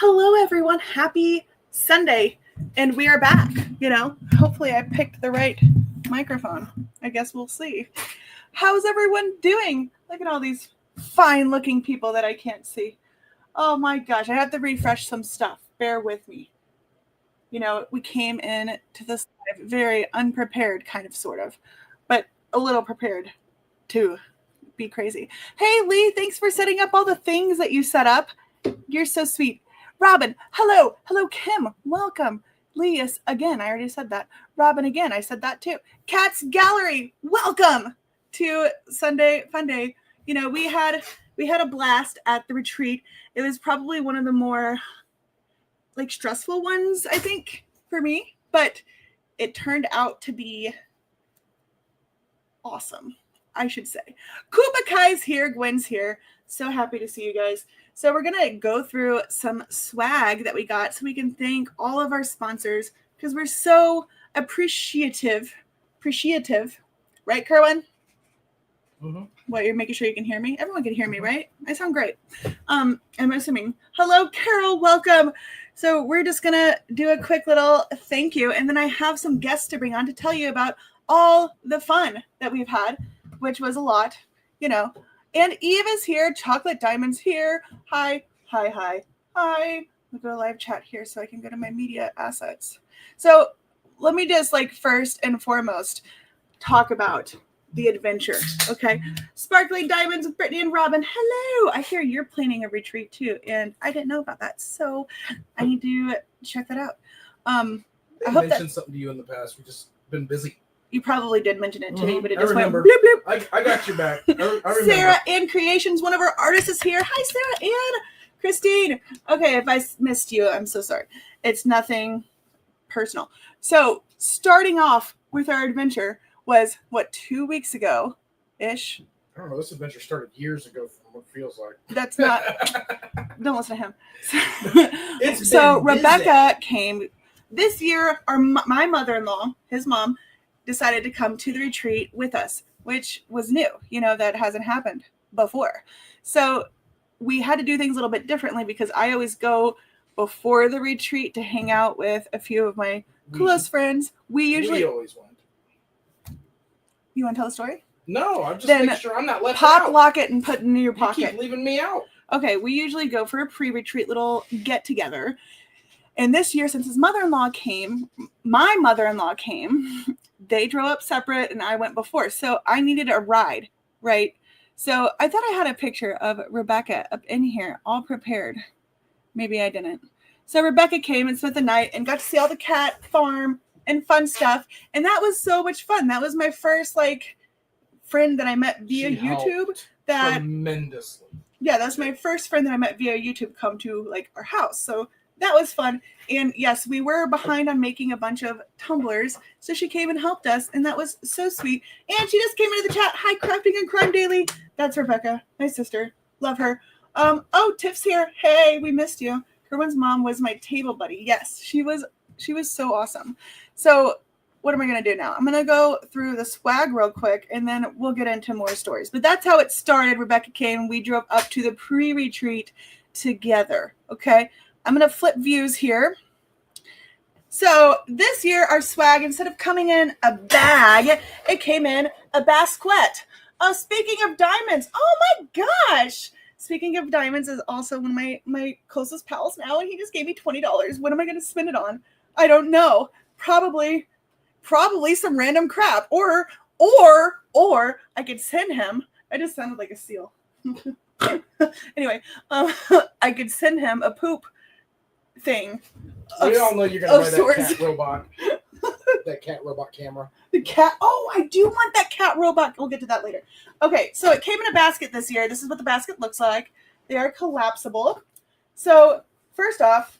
Hello, everyone. Happy Sunday. And we are back. Hopefully I picked the right microphone. I guess we'll see. How's everyone doing? Look at all these fine looking people that I can't see. Oh my gosh, I have to refresh some stuff. Bear with me. We came in to this live very unprepared, kind of, sort of, but a little prepared to be crazy. Hey, Lee, thanks for setting up all the things that you set up. You're so sweet. Robin, hello. Hello, Kim. Welcome. Lee, again, I already said that. Robin, again, I said that too. Cat's Gallery, welcome to Sunday Fun Day. We had a blast at the retreat. It was probably one of the more stressful ones, I think, for me, but it turned out to be awesome, I should say. Kuba Kai's here, Gwen's here. So happy to see you guys. So we're going to go through some swag that we got so we can thank all of our sponsors because we're so appreciative. Right, Kerwin? Mm-hmm. What, you're making sure you can hear me? Everyone can hear me, right? I sound great. I'm assuming. Hello, Carol. Welcome. So we're just going to do a quick little thank you. And then I have some guests to bring on to tell you about all the fun that we've had, which was a lot, And Eve is here. Chocolate Diamond's here. Hi. We'll go to live chat here so I can go to my media assets. So let me just first and foremost talk about the adventure. Okay. Sparkling Diamonds with Brittany and Robin. Hello. I hear you're planning a retreat too. And I didn't know about that. So I need to check that out. I mentioned something to you in the past. We've just been busy. You probably did mention it to me, but it just went bloop, bloop. I got you back. I remember. Sarah Ann Creations, one of our artists, is here. Hi, Sarah Ann. Christine. Okay, if I missed you, I'm so sorry. It's nothing personal. So starting off with our adventure was, 2 weeks ago-ish? I don't know. This adventure started years ago from what it feels like. That's not... Don't listen to him. So Rebecca came... This year, my mother-in-law, his mom, decided to come to the retreat with us, which was new. That hasn't happened before. So we had to do things a little bit differently because I always go before the retreat to hang out with a few of my close friends. We always went. You want to tell the story? No, I'm just making sure I'm not left out. Lock it and put it in your pocket. You keep leaving me out. Okay, we usually go for a pre-retreat little get-together. And this year, since my mother-in-law came, they drove up separate and I went before. So I needed a ride, right? So I thought I had a picture of Rebecca up in here, all prepared. Maybe I didn't. So Rebecca came and spent the night and got to see all the cat farm and fun stuff. And that was so much fun. That was my first friend that I met via YouTube. Tremendously. Yeah, that's my first friend that I met via YouTube come to our house. So that was fun. And yes, we were behind on making a bunch of tumblers. So she came and helped us. And that was so sweet. And she just came into the chat. Hi, Crafting and Crime Daily. That's Rebecca, my sister. Love her. Oh, Tiff's here. Hey, we missed you. Kerwin's mom was my table buddy. Yes, she was so awesome. So what am I going to do now? I'm going to go through the swag real quick. And then we'll get into more stories. But that's how it started. Rebecca came. We drove up to the pre-retreat together. Okay. I'm going to flip views here. So this year, our swag, instead of coming in a bag, it came in a basket. Speaking of diamonds, oh my gosh. Speaking of diamonds is also one of my closest pals now, and he just gave me $20. What am I going to spend it on? I don't know. Probably some random crap. Or I could send him. I just sounded like a seal. Anyway, I could send him a poop thing. We all know you're going to buy that cat robot. That cat robot camera. The cat. Oh, I do want that cat robot. We'll get to that later. Okay, so it came in a basket this year. This is what the basket looks like. They are collapsible. So first off,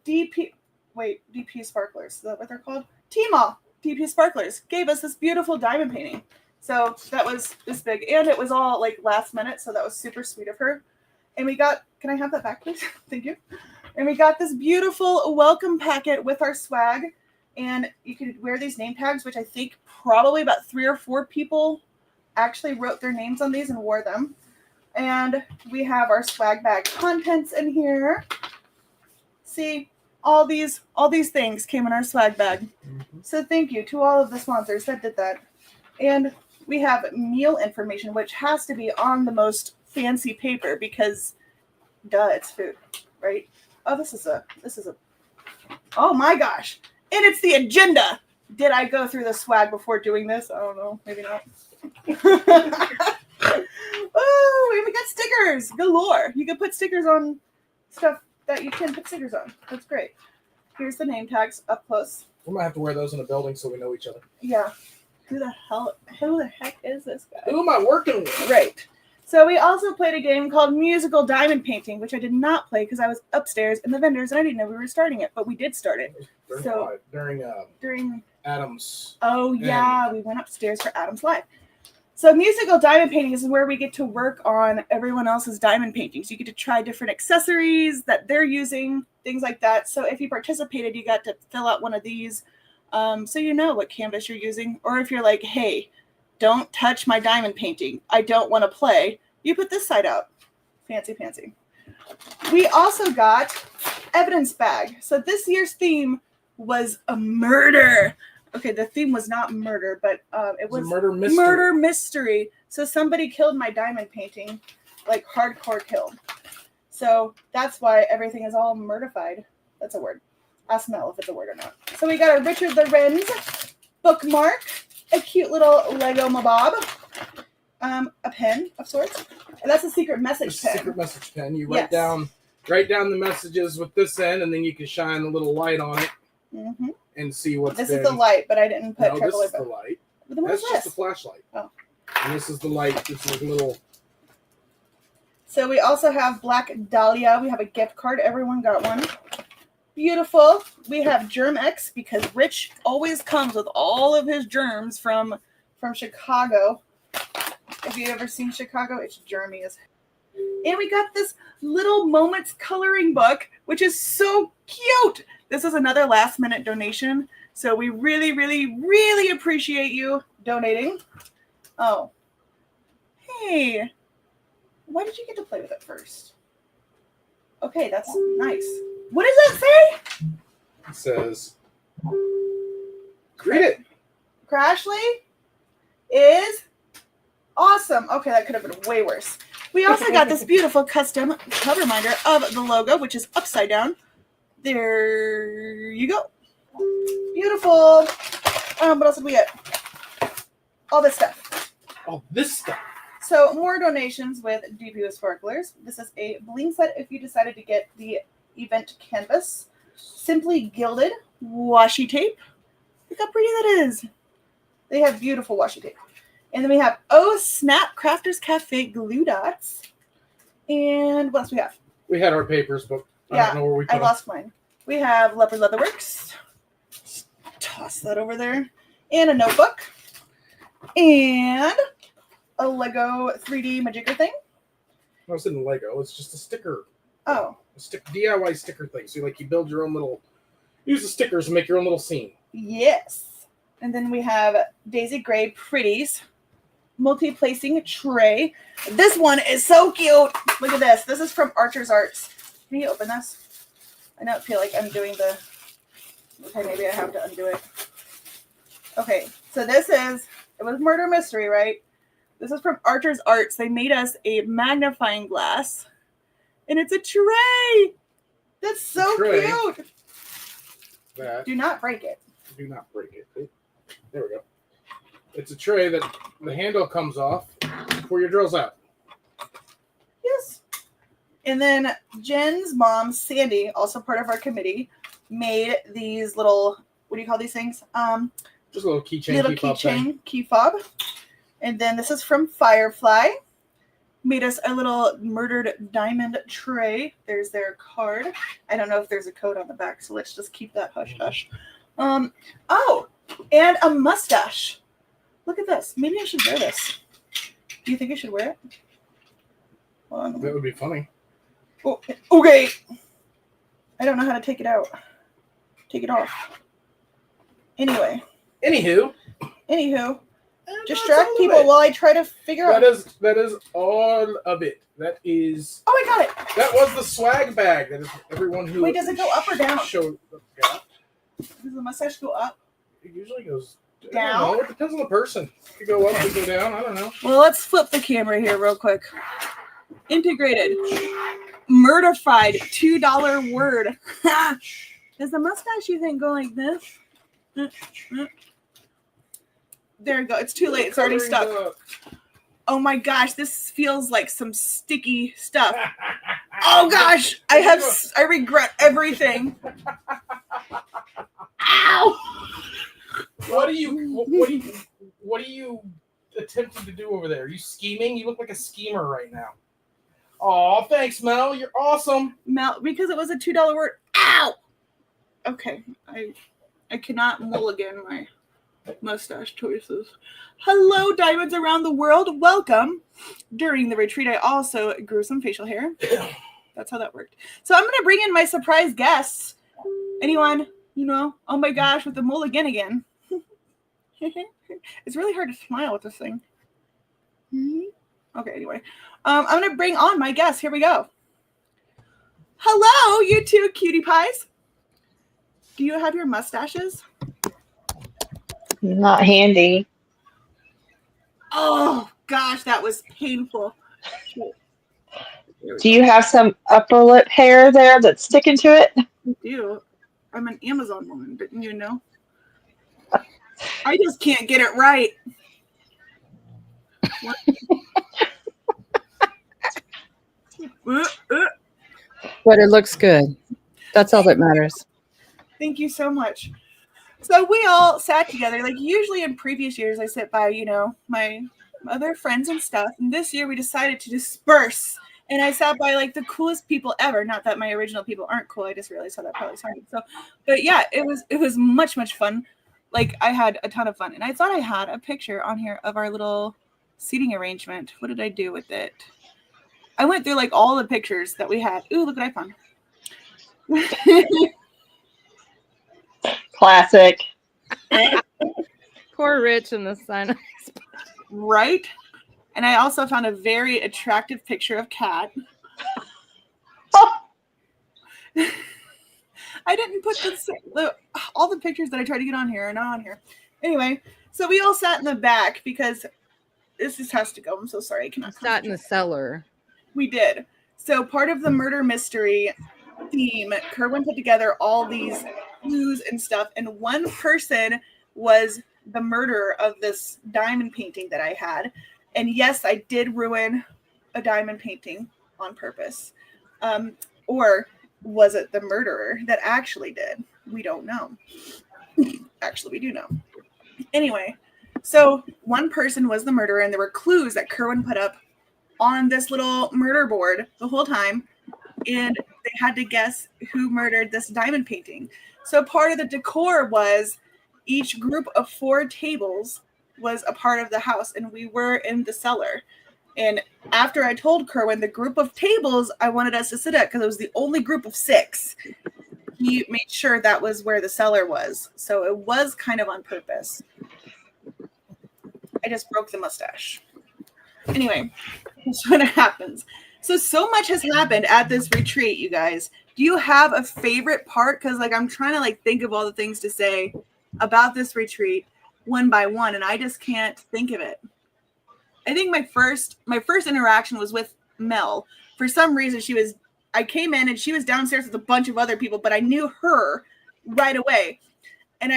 DP Sparklers. Is that what they're called? Tmall DP Sparklers gave us this beautiful diamond painting. So that was this big. And it was all last minute. So that was super sweet of her. And we got, can I have that back, please? Thank you. And we got this beautiful welcome packet with our swag. And you could wear these name tags, which I think probably about 3 or 4 people actually wrote their names on these and wore them. And we have our swag bag contents in here. See, all these things came in our swag bag. Mm-hmm. So thank you to all of the sponsors that did that. And we have meal information, which has to be on the most fancy paper because, duh, it's food, right? Oh, this is a. Oh my gosh! And it's the agenda. Did I go through the swag before doing this? I don't know. Maybe not. Oh, we got stickers galore. You can put stickers on stuff that you can put stickers on. That's great. Here's the name tags up close. We might have to wear those in a building so we know each other. Yeah. Who the heck is this guy? Who am I working with? Right. So we also played a game called Musical Diamond Painting, which I did not play because I was upstairs in the vendors and I didn't know we were starting it, but we did start it. During Adam's. Oh yeah, we went upstairs for Adam's Live. So musical diamond painting is where we get to work on everyone else's diamond paintings. You get to try different accessories that they're using, things like that. So if you participated, you got to fill out one of these, so you know what canvas you're using. Or if you're like, hey, don't touch my diamond painting, I don't want to play, you put this side out. Fancy, fancy. We also got evidence bag. So this year's theme was a murder. Okay, the theme was not murder, but it was murder mystery. So somebody killed my diamond painting, like hardcore killed. So that's why everything is all murdified. That's a word. Ask Mel if it's a word or not. So we got a Richard Lorenz bookmark, a cute little Lego Mabob, a pen of sorts. And that's a secret message pen. Secret message pen. You write down the messages with this end, and then you can shine a little light on it and see what's This is the light, but I didn't put this is the light. That's just a flashlight. Oh. And this is the light. It's like a little. So we also have Black Dahlia. We have a gift card. Everyone got one. Beautiful. We have Germ-X because Rich always comes with all of his germs from Chicago. If you've ever seen Chicago, it's germy as heck. And we got this little Moments coloring book, which is so cute. This is another last minute donation. So we really, really, really appreciate you donating. Oh. Hey. Why did you get to play with it first? Okay, that's nice. What does that say? It says, read it. Crashly is awesome. Okay, that could have been way worse. We also got this beautiful custom cover reminder of the logo, which is upside down. There you go. Beautiful. What else did we get? All this stuff. All this stuff. So more donations with DPO Sparklers. This is a bling set if you decided to get the event canvas. Simply gilded washi tape. Look how pretty that is. They have beautiful washi tape. And then we have Snap Crafters Cafe glue dots. And what else we have? We had our papers, but I don't know where we put them. I lost mine. We have Leopard Leatherworks. Just toss that over there. And a notebook. And a Lego 3D Magicka thing. No, it's in Lego. It's just a sticker. Oh. DIY sticker thing. So you build your own little, use the stickers and make your own little scene. Yes. And then we have Daisy Gray Pretties multi-placing tray. This one is so cute. Look at this. This is from Archer's Arts. Can you open this? I don't feel like I'm doing the... Okay, maybe I have to undo it. Okay, so this is... It was Murder Mystery, right? This is from Archer's Arts. They made us a magnifying glass. And it's a tray. That's so cute. Do not break it. Do not break it. There we go. It's a tray that the handle comes off before your drill's out. Yes. And then Jen's mom, Sandy, also part of our committee, made these little, what do you call these things? Just a little keychain. Little keychain, key fob. And then this is from Firefly. Made us a little murdered diamond tray. There's their card. I don't know if there's a code on the back, so let's just keep that hush hush. Oh, and a mustache. Look at this. Maybe I should wear this. Do you think I should wear it? Hold on. That would be funny. Oh, okay. I don't know how to take it out. Take it off. Anyway. Anywho. distract people while I try to figure out. That is all of it. That is. Oh, I got it. That was the swag bag. That is everyone who. Wait, does it go up or down? Showed. Yeah. Does the mustache go up? It usually goes down. It depends on the person. It could go up, it could go down. I don't know. Well, let's flip the camera here real quick. Integrated. Murderfied. $2 word. Does the mustache, you think, go like this? There you go. It's too late. It's already stuck. Oh my gosh, this feels like some sticky stuff. Oh gosh, I regret everything. Ow! What are you attempting to do over there? Are you scheming? You look like a schemer right now. Oh, thanks, Mel. You're awesome. Mel, because it was a $2 word. Ow! Okay, I cannot mulligan my mustache choices. Hello, diamonds around the world. Welcome. During the retreat, I also grew some facial hair. That's how that worked. So I'm going to bring in my surprise guests. Anyone, oh my gosh, with the mulligan again. It's really hard to smile with this thing. Okay, anyway. I'm going to bring on my guests. Here we go. Hello, you two cutie pies. Do you have your mustaches? Not handy. Oh, gosh, that was painful. Do you have some upper lip hair there that's sticking to it? I do. I'm an Amazon woman, didn't you know? I just can't get it right. But it looks good. That's all that matters. Thank you so much. So we all sat together. Like usually in previous years, I sit by, my other friends and stuff. And this year we decided to disperse. And I sat by like the coolest people ever. Not that my original people aren't cool. I just realized how that probably sounded. So, but yeah, it was much, much fun. Like I had a ton of fun. And I thought I had a picture on here of our little seating arrangement. What did I do with it? I went through like all the pictures that we had. Ooh, look what I found. Classic. Poor Rich in the sun. Right? And I also found a very attractive picture of Kat. I didn't put all the pictures that I tried to get on here are not on here. Anyway, so we all sat in the back because this just has to go. I'm so sorry. I cannot. Sat in the cellar. We did. So part of the murder mystery theme, Kerwin put together all these clues and stuff, and one person was the murderer of this diamond painting that I had. And yes, I did ruin a diamond painting on purpose. Or was it the murderer that actually did? We don't know. Actually, we do know. Anyway, so one person was the murderer, and there were clues that Kerwin put up on this little murder board the whole time. And they had to guess who murdered this diamond painting. So part of the decor was each group of 4 tables was a part of the house, and we were in the cellar. And after I told Kerwin the group of tables I wanted us to sit at, because it was the only group of 6, he made sure that was where the cellar was. So it was kind of on purpose. I just broke the mustache. Anyway, that's what happens. So much has happened at this retreat, you guys. Do you have a favorite part? Because I'm trying to think of all the things to say about this retreat one by one, and I just can't think of it. I think my first interaction was with Mel. For some reason, I came in and she was downstairs with a bunch of other people, but I knew her right away. And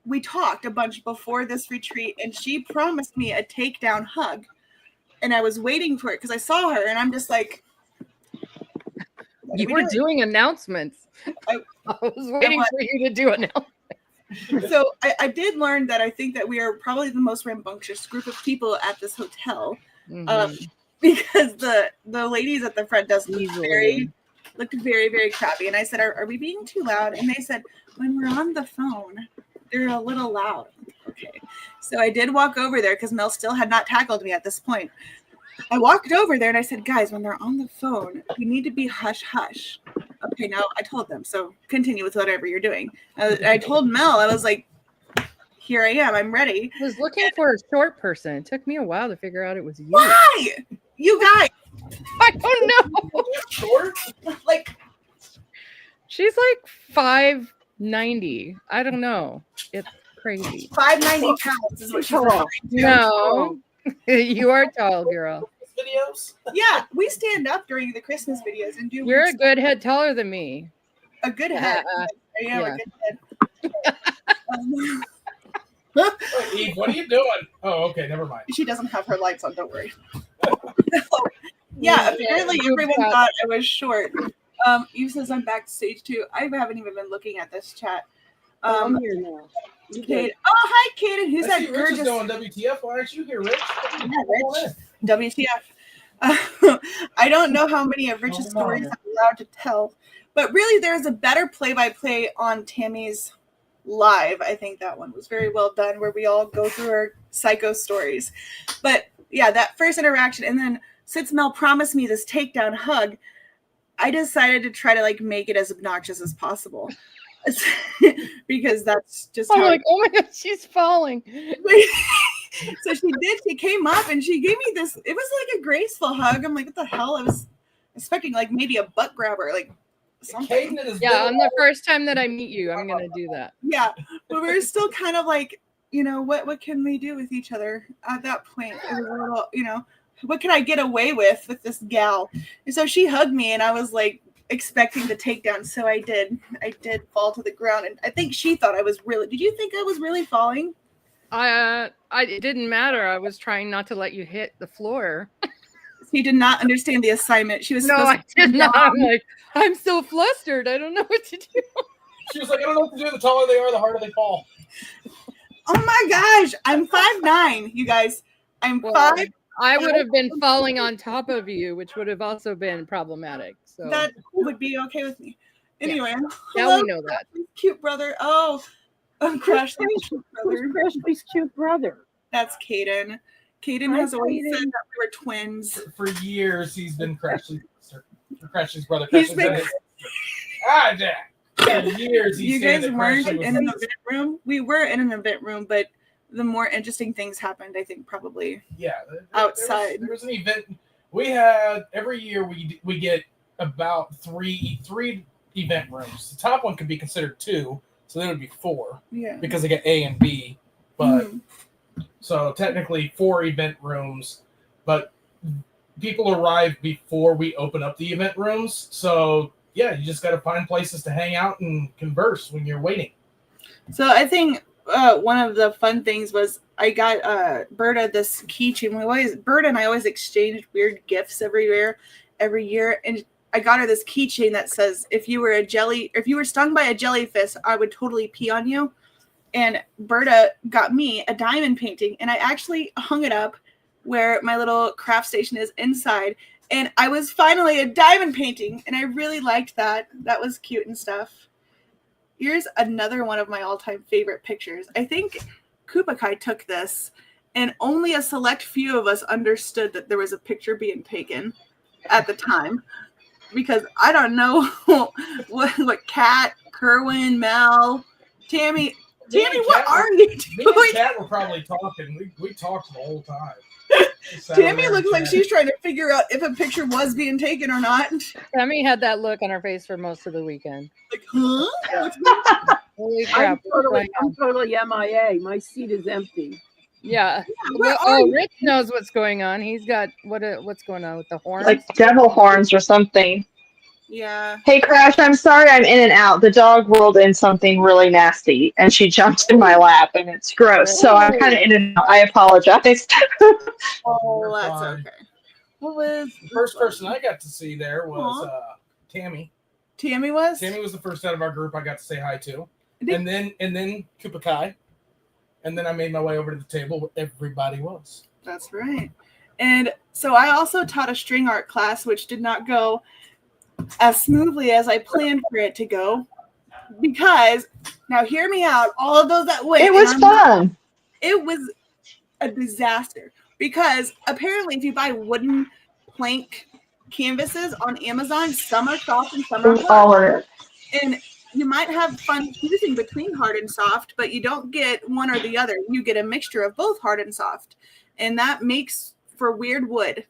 we talked a bunch before this retreat, and she promised me a takedown hug. And I was waiting for it because I saw her, and I'm just like, you were doing announcements. I was waiting for you to do announcements. So I did learn that I think that we are probably the most rambunctious group of people at this hotel, because the ladies at the front desk looked very, very crappy. And I said, are we being too loud? And they said, when we're on the phone, they're a little loud. Okay. So I did walk over there because Mel still had not tackled me at this point. I walked over there and I said, guys, when they're on the phone, you need to be hush, hush. Okay, now I told them. So continue with whatever you're doing. I told Mel, I was like, here I am. I'm ready. I was looking for a short person. It took me a while to figure out it was you. Why? You guys. I don't know. Short? Like, She's like 5'90". I don't know. It's crazy. 590 pounds is what she's referring to. No, you are tall, girl. Videos? Yeah, we stand up during the Christmas videos and do You're a good head taller than me. a good head. Yeah, we're yeah. good head. Wait, Eve, what are you doing? Oh, okay, never mind. She doesn't have her lights on, don't worry. Yeah, apparently everyone thought I was short. Eve says I'm backstage too. I haven't even been looking at this chat. I'm here now. Kate. Oh, hi, Kaden. Who's that Rich gorgeous? is going WTF. Why aren't you here, Rich? Yeah, Rich. WTF. I don't know how many of Rich's stories I'm allowed to tell, but really there's a better play-by-play on Tammy's live. I think that one was very well done, where we all go through our psycho stories. But yeah, that first interaction, and then since Mel promised me this takedown hug, I decided to try to like make it as obnoxious as possible. Because that's just I'm how like, oh my god, she's falling. So she did. She came up and she gave me this. It was like a graceful hug. I'm like, what the hell? I was expecting like maybe a butt grabber, like something. Yeah, on the first time that I meet you, I'm gonna do that. Yeah, but we were still kind of like, you know, what can we do with each other at that point? It was a little, you know, what can I get away with this gal? And so she hugged me, and I was like expecting the takedown. So I did fall to the ground, and I think she thought I was really. Did you think I was really falling? It didn't matter. I was trying not to let you hit the floor. She did not understand the assignment. She was No, I did not. I'm like, I'm so flustered. I don't know what to do. She was like, I don't know what to do. The taller they are, the harder they fall. Oh my gosh, I'm 5'9", you guys. I'm Well, 5. I would have been falling on top of you, which would have also been problematic. So That would be okay with me. Anyway, now hello, we know that. cute brother. Oh, Crash, cute brother. Crashly's cute brother. That's Kaden. Kaden Hi, has always Kaden. said that we were twins. For years, he's been Crashly's brother. He's Crashly's been- brother. Ah, Jack. For years, he's You saying guys that weren't Crashly was in an his- event room. We were in an event room, but the more interesting things happened, I think, probably. Yeah, Outside. There was an event. We had every year we get about three event rooms. The top one could be considered 2, so then it would be 4 Yeah. because they get A and B. But Mhm. so technically 4 event rooms, but people arrive before we open up the event rooms. So yeah, you just got to find places to hang out and converse when you're waiting. So I think one of the fun things was I got Berta this keychain. Berta and I always exchanged weird gifts every year, and I got her this keychain that says, if you were stung by a jellyfish, I would totally pee on you. And Berta got me a diamond painting, and I actually hung it up where my little craft station is inside. And I was finally a diamond painting, and I really liked that. That was cute and stuff. Here's another one of my all-time favorite pictures. I think Koopa Kai took this, and only a select few of us understood that there was a picture being taken at the time. Because I don't know what Kat, Kerwin, Mel, Tammy, what are you Me and doing? Kat were probably talking. We talked the whole time. Tammy looks like she's trying to figure out if a picture was being taken or not. Tammy had that look on her face for most of the weekend. Like, huh? Holy crap! I'm totally MIA. My seat is empty. Yeah. Where Well, are you? Rich knows what's going on. He's got what's going on with the horns. Like devil horns or something. Yeah. Hey, Crash, I'm sorry I'm in and out. The dog rolled in something really nasty, and she jumped in my lap, and it's gross. So I'm kind of in and out. I apologize. Oh, that's fine. okay. What was The first person I got to see there was Tammy. Tammy was? Tammy was the first out of our group I got to say hi to. Did- And then Koopa Kai. And then I made my way over to the table where everybody was. That's right. And so I also taught a string art class, which did not go as smoothly as I planned for it to go. Because, now hear me out, all of those that went. It was fun. It was a disaster. Because apparently if you buy wooden plank canvases on Amazon, some are soft and some are hard. All of it. And you might have fun choosing between hard and soft, but you don't get one or the other. You get a mixture of both hard and soft, and that makes for weird wood.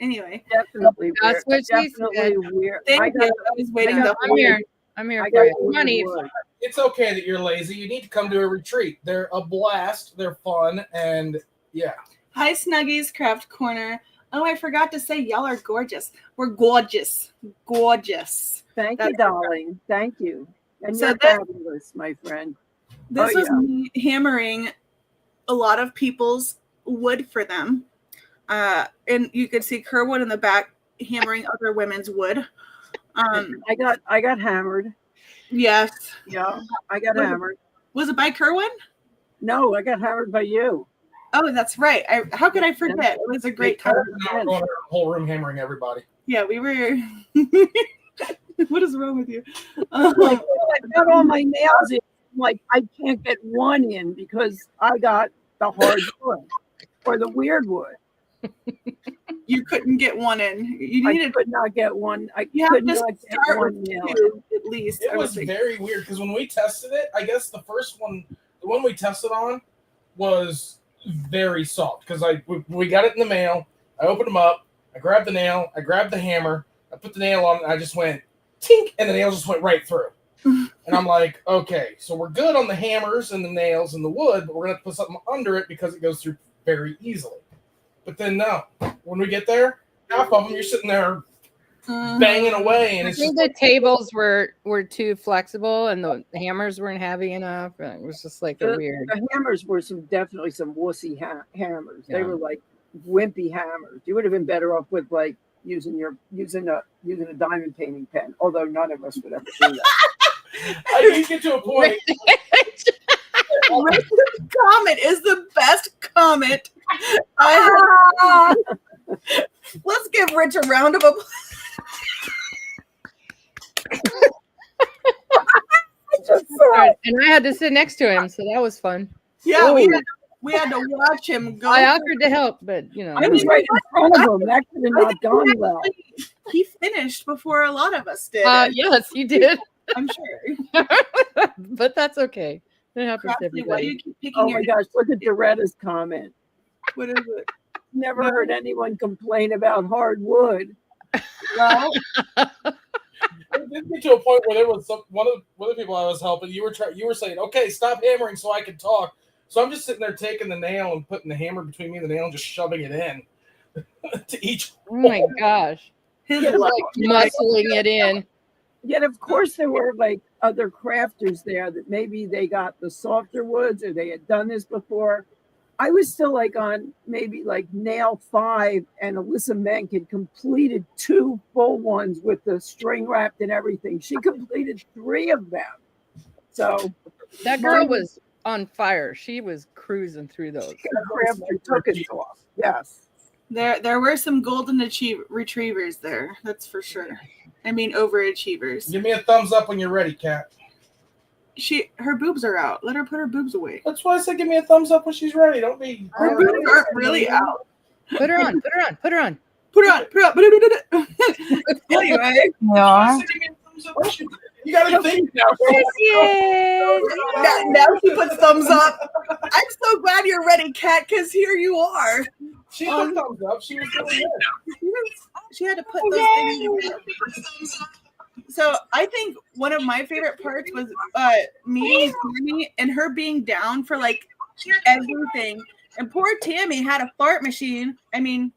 Anyway, Definitely That's weird. what she Definitely weird. thank you. I was waiting the I'm whole here. I'm here I for got you. Money. wood. It's okay that you're lazy. You need to come to a retreat. They're a blast. They're fun, and yeah. Hi, Snuggies Craft Corner. Oh, I forgot to say, y'all are gorgeous. We're gorgeous, gorgeous. Thank That's you, darling. Thank you. And So you're that- fabulous, my friend. This Oh, was yeah. me hammering a lot of people's wood for them. And you could see Kerwin in the back hammering other women's wood. I got hammered. Yes. Yeah, I got Was it- hammered. Was it by Kerwin? No, I got hammered by you. Oh, that's right. How could I forget? It was a great time. Now going around the whole room hammering everybody. Yeah, we were. What is wrong with you? Like, I got all my nails in. Like, I can't get one in because I got the hard wood or the weird wood. You couldn't get one in. You I needed. could not get one. I You have could to not get start one with nail in. two at least. It I was would think. very weird because when we tested it, I guess the first one, the one we tested on, was very soft because we got it in the mail. I opened them up. I grabbed the nail. I grabbed the hammer. I put the nail on. And I just went tink, and the nail just went right through. And I'm like, okay, so we're good on the hammers and the nails and the wood, but we're gonna have to put something under it because it goes through very easily. But then no, when we get there, half of them you're sitting there banging away, and I it's think just the tables were too flexible and the hammers weren't heavy enough. And it was just like a weird. The hammers were definitely some wussy hammers. They Yeah. were like wimpy hammers. You would have been better off with like using a diamond painting pen. Although none of us would ever do that. I didn't get to a point. Rich's comment is the best comment I have. Let's give Rich a round of applause. And I had to sit next to him, so that was fun. Yeah, we had to watch him go. I offered to help, but I was right in front of him. That could have not gone well. He finished before a lot of us did. yes, you did. I'm sure. But that's okay. It happens to Crafty, why do everybody. you keep picking Oh your my gosh, look at Doretta's comment. What is it? Never heard anyone complain about hard wood. Well, It did get to a point where there was one of the people I was helping. You were saying, "Okay, stop hammering so I can talk." So I'm just sitting there taking the nail and putting the hammer between me and the nail and just shoving it in to each. Oh my gosh. his Yeah, luck. Like muscling it in. Yet, of course, there were like other crafters there that maybe they got the softer woods or they had done this before. I was still like on maybe like nail 5, and Alyssa Menk had completed 2 full ones with the string wrapped and everything. She completed 3 of them. So That girl was on fire. She was cruising through those. the crafter took it off. Yes. There were some golden retrievers there. That's for sure. I mean, overachievers. Give me a thumbs up when you're ready, Kat. Her boobs are out. Let her put her boobs away. That's why I said give me a thumbs up when she's ready. Don't be. Her boobs aren't really out. Put her on. Put her on. Put her on. Put her on. Put her on. Anyway, Yeah. You gotta think now. now she puts thumbs up. I'm so glad you're ready, Kat, because here you are. She put thumbs up. She was doing it. She had to put those things in. So I think one of my favorite parts was meeting Tammy and her being down for like everything. And poor Tammy had a fart machine. I mean,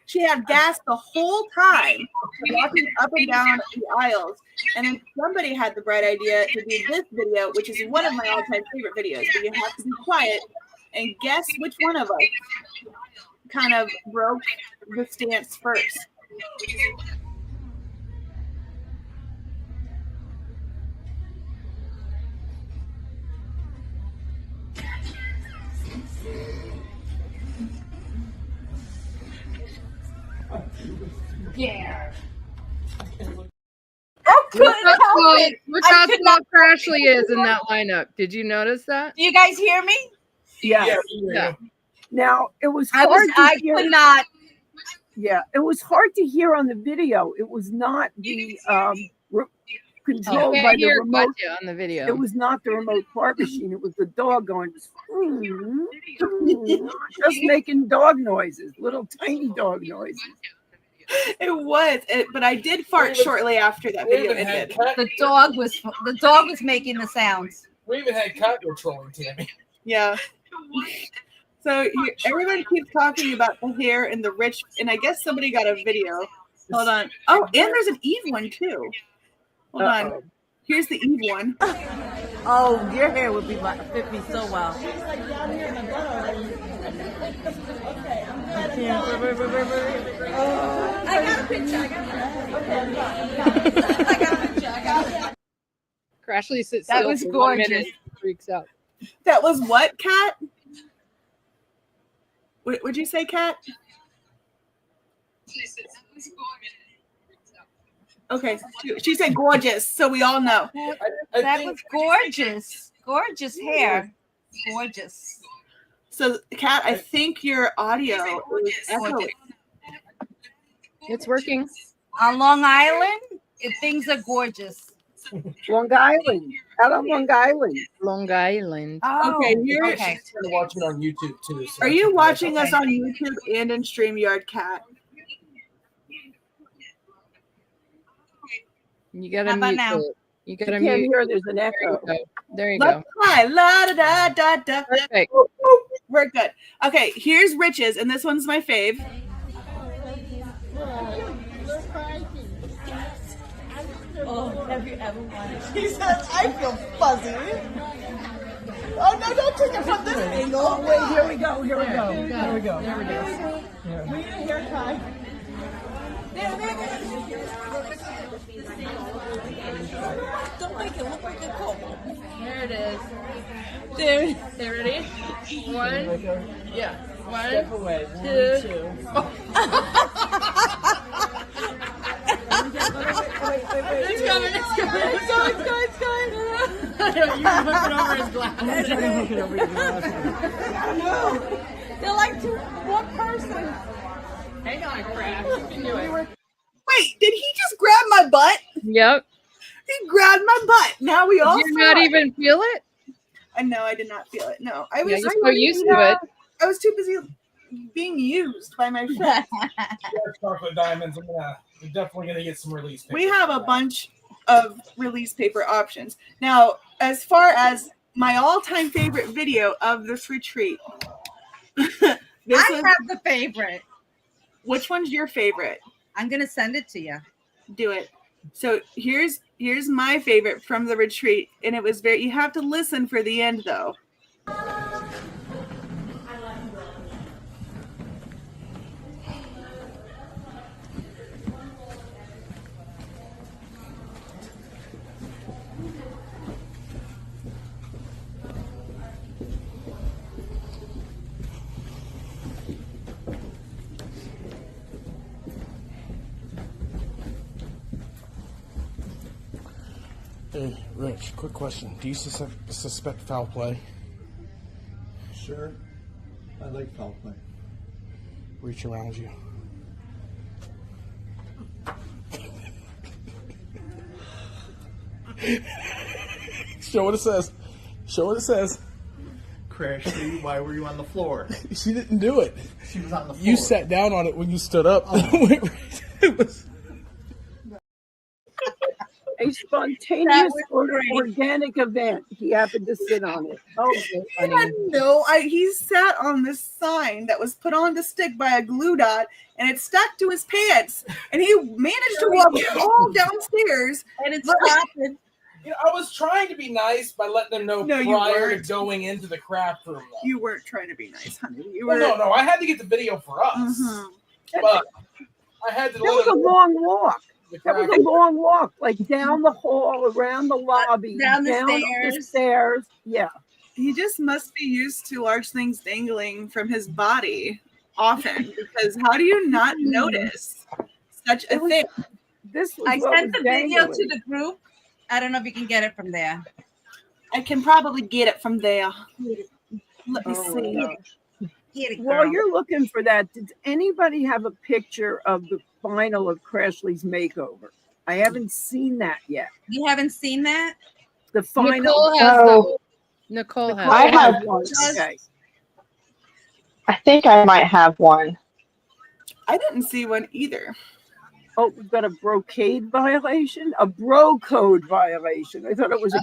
she had gas the whole time walking up and down the aisles. And then somebody had the bright idea to do this video, which is one of my all-time favorite videos. But you have to be quiet and guess which one of us kind of broke the stance first. Look how small Crashly is in that lineup. Did you notice that? Do you guys hear me? Yes. Yeah. Now it was I hard to hear. could not. Yeah, it was hard to hear on the video. It was not the controlled Okay, by I the hear remote. gotcha on the video. It was not the remote fart machine. It was the dog going, just making dog noises, little tiny dog noises. It was, but I did fart shortly after that We video even had ended. cat. The dog was making the sounds. We even had cat trolling Tammy. Yeah. So everyone keeps talking about the hair and the rich, and I guess somebody got a video. Hold on. Oh, and there's an Eve one too. Hold on. Here's the Eve one. Oh, your hair would fit me so well. I got a picture. Crashly sits That still was for 1 minute gorgeous. and freaks out. That was what, Kat? What'd you say, Kat? Okay, she said gorgeous, so we all know. I That think was gorgeous. Gorgeous hair. Gorgeous. So, Kat, I think your audio is echoing. It's working. On Long Island, things are gorgeous. Long Island, out on Long Island. Long Island. Oh, Okay, here- okay. we're watching on YouTube too. So Are you watching us on YouTube and in StreamYard, Kat? You gotta How about mute now? it. You You gotta can't mute. hear, there's an There you echo. go. There you Let's go. try. La da da da da. Perfect. We're good. Okay, here's Rich's, and this one's my fave. Have you ever wanted? He says, I feel fuzzy. Oh no, don't take it from this angle. Oh, wait, here we go, here we go. Here we go. We need a hair tie. Don't make it look like a couple. There it is. There. There, ready? One. Yeah. One. Step away. Two. It's coming. It's coming. It's going. It's going. You can hook it over his glass. I'm trying to hook it over your glasses. They're like one person. Hang on, Crash. You can do it. Wait, did he just grab my butt? Yep. He grabbed my butt. Now we all Did you saw not it. even feel it? No, I did not feel it. No, I was. Yeah, you're so used to it. I was too busy being used by my friends. Chocolate diamonds. We're definitely gonna get some release. We have a bunch of release paper options. Now, as far as my all-time favorite video of this retreat, this I was, have the favorite. which one's your favorite? I'm gonna send it to you. Do it. So here's my favorite from the retreat, and it was very. You have to listen for the end, though. Hey, Rich. Quick question. Do you suspect foul play? Sure. I like foul play. Reach around you. Show what it says. Show what it says. Crashly, why were you on the floor? She didn't do it. She was on the floor. You sat down on it when you stood up. It was. A spontaneous was or great. organic event. He happened to sit on it. Oh, He sat on this sign that was put on the stick by a glue dot, and it stuck to his pants, and he managed to walk all downstairs. And it's Look. stopping. You know, I was trying to be nice by letting them know No, you prior to weren't. going into the craft room. Though. You weren't trying to be nice, honey. You Well, were. no, I had to get the video for us, Mhm. but I had to that was let a them know long walk. the That was craft. a long walk, like down the hall, around the lobby, Down the the stairs. stairs. Yeah. He just must be used to large things dangling from his body often, because how do you not notice such a It was- thing? This was I what sent was the video to dangling. the group. I don't know if you can get it from there. I can probably get it from there. Let me Oh, see. my gosh. Get it, While girl. you're looking for that, did anybody have a picture of the final of Crashly's makeover? I haven't seen that yet. You haven't seen that? The final. Nicole has Oh. Nicole has. I have. one. Okay. I think I might have one. I didn't see one either. Oh, we've got a brocade violation, a bro code violation. I thought it was a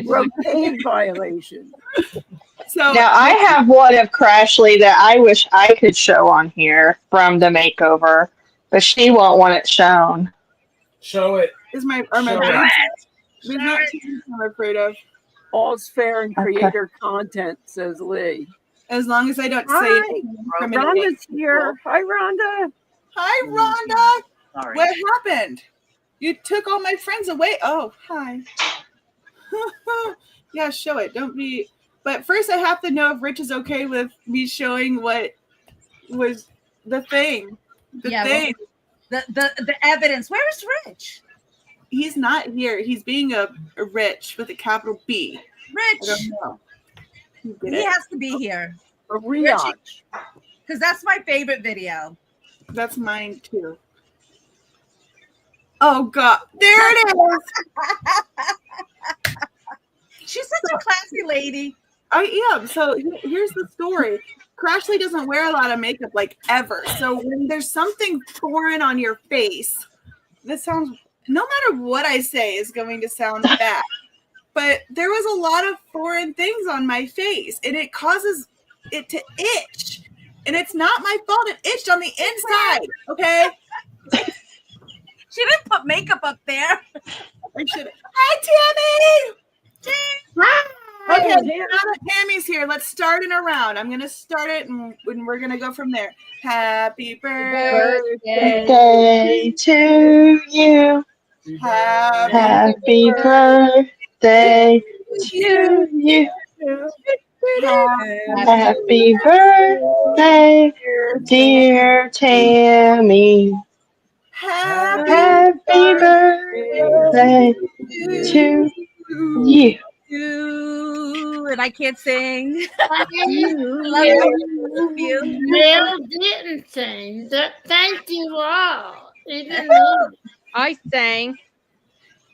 brocade violation. So Now I have one of Crashly that I wish I could show on here from the makeover, but she won't want it shown. Show it. are my Show braids? it. There's not too much I'm afraid of. All's fair in Okay. creator content, says Lee. As long as I don't say Hi, anything incriminating. Rhonda's here. Hi, Rhonda. Hi, Rhonda. Sorry. What happened? You took all my friends away. Oh, hi. Yeah, show it. Don't be. But first, I have to know if Rich is okay with me showing what was the thing. The Yeah, thing. The evidence. Where is Rich? He's not here. He's being a Rich with a capital B. I Rich. don't know. You get He it? has to be here. A Riach. Because that's my favorite video. That's mine too. Oh God, there it is. She's such a classy lady. I am. So here's the story. Crashly doesn't wear a lot of makeup like ever. So when there's something foreign on your face, this sounds, no matter what I say is going to sound bad. But there was a lot of foreign things on my face and it causes it to itch. And it's not my fault. It itched on the inside. Okay. She didn't put makeup up there. I should. Hi, Tammy. Okay, Hey, now that Tammy's here, let's start in a round. I'm gonna start it, and we're gonna go from there. Happy birthday, Birthday to you. Happy birthday to you. Happy birthday, dear Tammy. Happy birthday to you. And I can't sing. Love you. Bill didn't sing. Thank you all. Even me. I sang.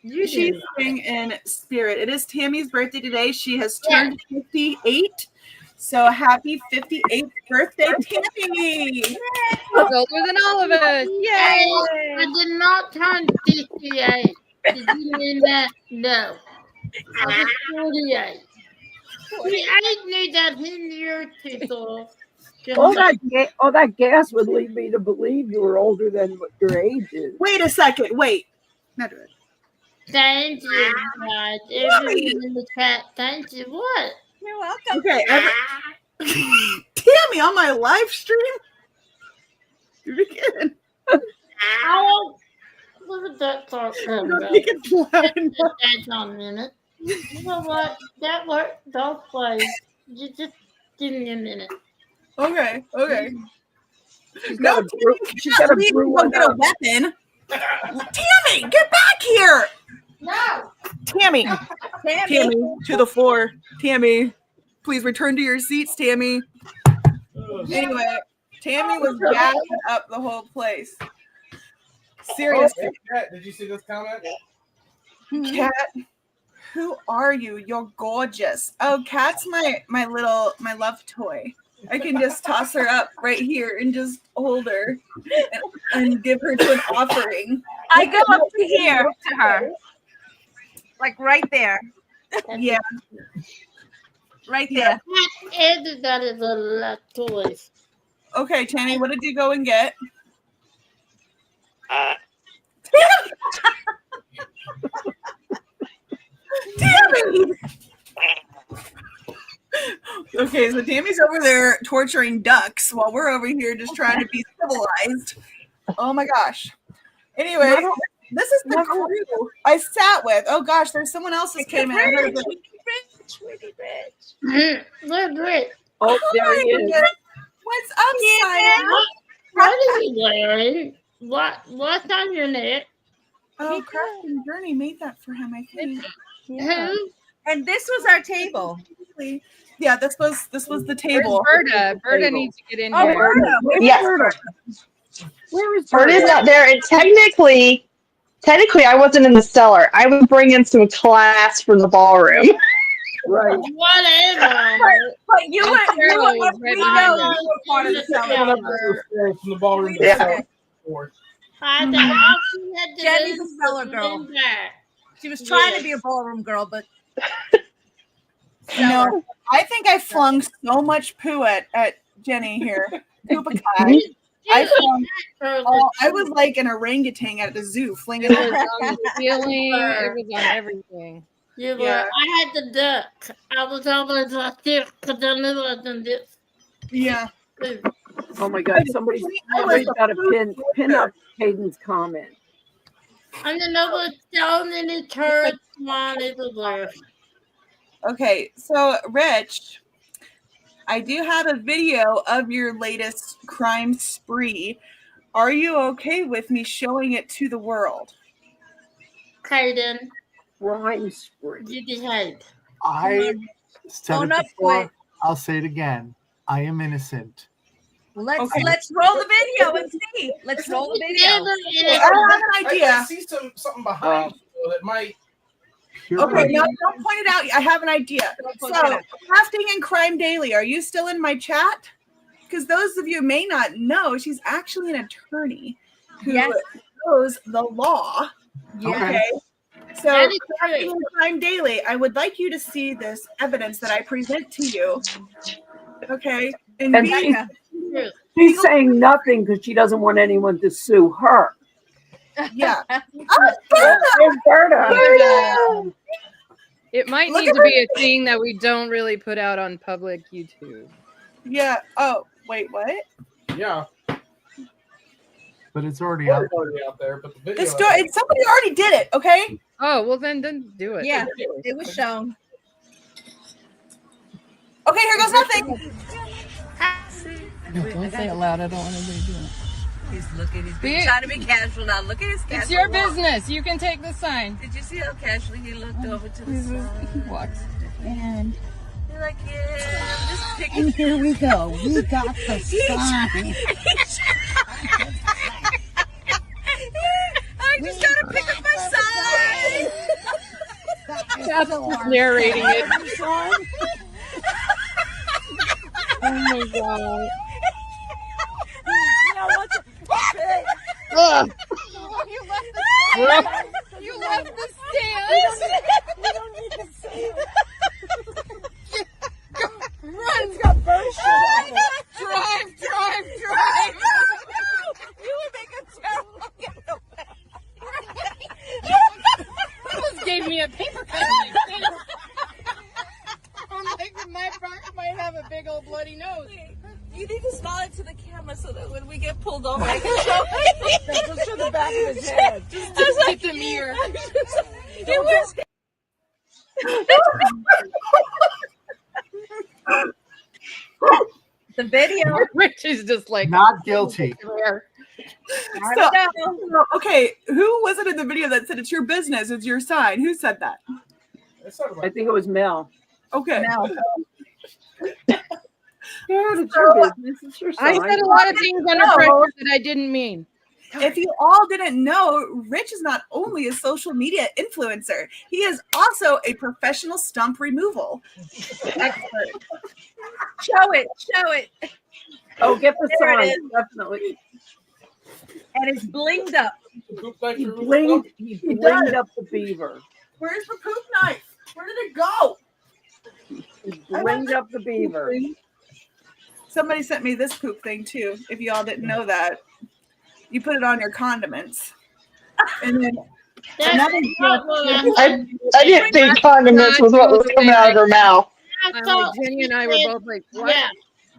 You She's did. singing in spirit. It is Tammy's birthday today. She has turned 58. So happy 58th birthday, Tammy! Older than all of us. Yay! I did not turn 58. Did you mean that? No. I was 48. 48 made that in your title. all that gas would lead me to believe you were older than what your age is. Wait a second. Wait. Not do it. Thank you, guys. Everyone in the chat, thank you. What? You're welcome. Okay. Tammy, on my live stream? You're kidding. How? Look at that talk coming up. Make it platinum. That's on a minute. You know what? That worked. Don't play. You just give me a minute. Okay. She's No, got a brew, she's got a Tammy, brew go one get a up. weapon. Tammy, get back here. No. Tammy, Tammy, to the floor. Tammy, please return to your seats, Tammy. Anyway, Tammy was gassing up the whole place. Seriously. Hey, Kat, did you see this comment? Kat, who are you? You're gorgeous. Oh, Kat's my love toy. I can just toss her up right here and just hold her and give her to an offering. I go up to here to her. Like right there. Yeah. Right there. Everybody love toys. Okay, Tammy, what did you go and get? Tammy! Okay, so Tammy's over there torturing ducks while we're over here just trying to be civilized. Oh my gosh. Anyway, this is the crew I sat with. Oh gosh, there's someone else that came in. I heard that- Look, Rick. Oh, there he is. What's up, Simon? What are you wearing? What's on your neck? Oh, Crafting Journey made that for him, I think. Who? And this was our table. Yeah, this was the Where's table. Berta? Berta needs to get in Oh, here. Berta. Where's Yes. Berta? Where is Bird is Berta? not there, and technically Technically, I wasn't in the cellar. I was bringing some class from the ballroom. Right. Whatever. But you And were, Carol was right we behind know her. you were part of the cellar. From the ballroom to Yeah. the cellar. Jenny's a cellar girl. She was trying to be a ballroom girl, but No, I think I flung so much poo at Jenny here. Poopakai. I was like an orangutan at the zoo, flinging It was on the ceiling. It was on everything. Yeah, Yeah. I had the duck. I was always like this because I knew I done this. Yeah. Oh my God! Somebody's got to pin up Hayden's comment. And then there was so many turrets flying everywhere. Okay, so Rich, I do have a video of your latest crime spree. Are you okay with me showing it to the world? Kaden, Crime spree. you decide. I said Own it up to before. it. I'll say it again. I am innocent. let's Okay. roll the video and see. Let's roll the video. I have an I idea. see something behind you that might. Okay, no, don't point it out. I have an idea. So, point it out. Crafting and Crime Daily, are you still in my chat? Because those of you may not know, she's actually an attorney who Yes. knows the law. Okay. Okay. So, That is Crafting great. and Crime Daily, I would like you to see this evidence that I present to you. Okay. And we, she's saying nothing because she doesn't want anyone to sue her. yeah. There's Berta. It might Look need at to be a thing that we don't really put out on public YouTube. Yeah. Oh, wait, what? Yeah, But it's already out. it's already out there. But the video. This story, somebody already did it, okay? Oh, well then do it. Yeah, it was shown. Okay, here goes nothing. Don't say it loud. I don't want anybody doing it. He's looking. He's See? trying to be casual now. Look at his casual. It's your walk. business. You can take the sign. Did you see how casually he looked over to the side? Walks. And You're like, yeah, I'm just picking. and here we go. We got the sign. I just gotta pick up my sign. That's narrating it. Oh my god. You left the stairs. Run! Drive! You would make a terrible getaway. Almost gave me a paper cut. I'm like, my bark might have a big old bloody nose. You need to smile into the camera so that when we get pulled over, I can show Just to the back of his head. Just hit the mirror. It was. The video. Rich is just like Not guilty. So, okay, who was it in the video that said it's your business, it's your sign? Who said that? It sounded I like think it was Mel. Okay. Yeah, it's your business. It's your I sign. said a lot of things under No. pressure that I didn't mean. If you all didn't know, Rich is not only a social media influencer, he is also a professional stump removal expert. Show it. Oh, get the There it sign. is. Definitely. And it's blinged up. poop knife He removal. blinged up the beaver. Where's the poop knife? Where did it go? He blinged up the beaver. Somebody sent me this poop thing too, if you all didn't know that. You put it on your condiments. And then That's not what I'm I didn't think condiments was what was coming out of her mouth. I I'm thought like, Jenny and I were both like, what? Yeah.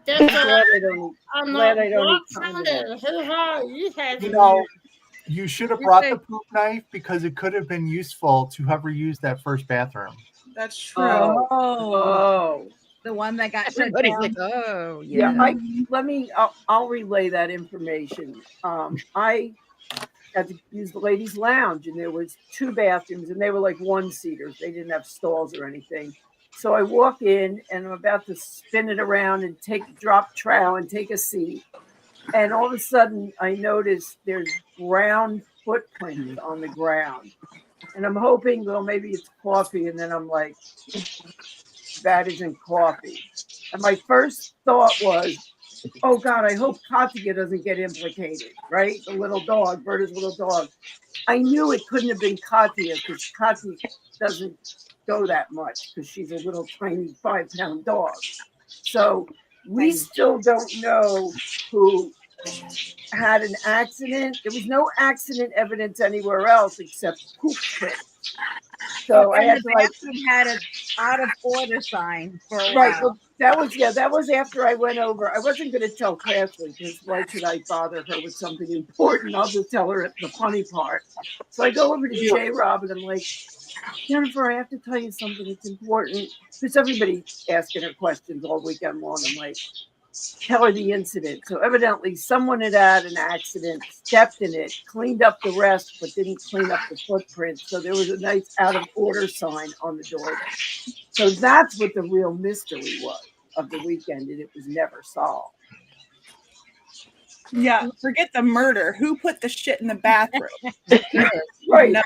That's what Glad I don't. I'm Glad not I don't eat what kind condiments. of hoo-ha you had. You know, you should have brought Okay. the poop knife because it could have been useful to have reused that first bathroom. that's true. Oh. The one that got shut Everybody's down. like, oh, Yeah, yeah. I'll relay that information. I had to use the ladies' lounge, and there was 2 bathrooms, and they were like 1-seaters. They didn't have stalls or anything. So I walk in, and I'm about to spin it around and drop trowel and take a seat. And all of a sudden, I notice there's brown footprints on the ground. And I'm hoping, well, maybe it's coffee. And then I'm like, that isn't coffee. And my first thought was, oh God, I hope Katya doesn't get implicated, right? The little dog, Berta's little dog. I knew it couldn't have been Katya because Katya doesn't go that much because she's a little tiny 5-pound dog. So we still don't know who had an accident. There was no accident evidence anywhere else except poop prints. So I had the to like, bathroom had an out of order sign for a right. while. Well, that was after I went over. I wasn't going to tell Ashley because why should I bother her with something important? I'll just tell her the funny part. So I go over to J Rob and I'm like, Jennifer, I have to tell you something. It's important because everybody asking her questions all weekend long. I'm like, tell her the incident. So evidently someone had an accident, stepped in it, cleaned up the rest, but didn't clean up the footprint. So there was a nice out of order sign on the door. So that's what the real mystery was of the weekend, and it was never solved. Yeah, forget the murder. Who put the shit in the bathroom? Right. No.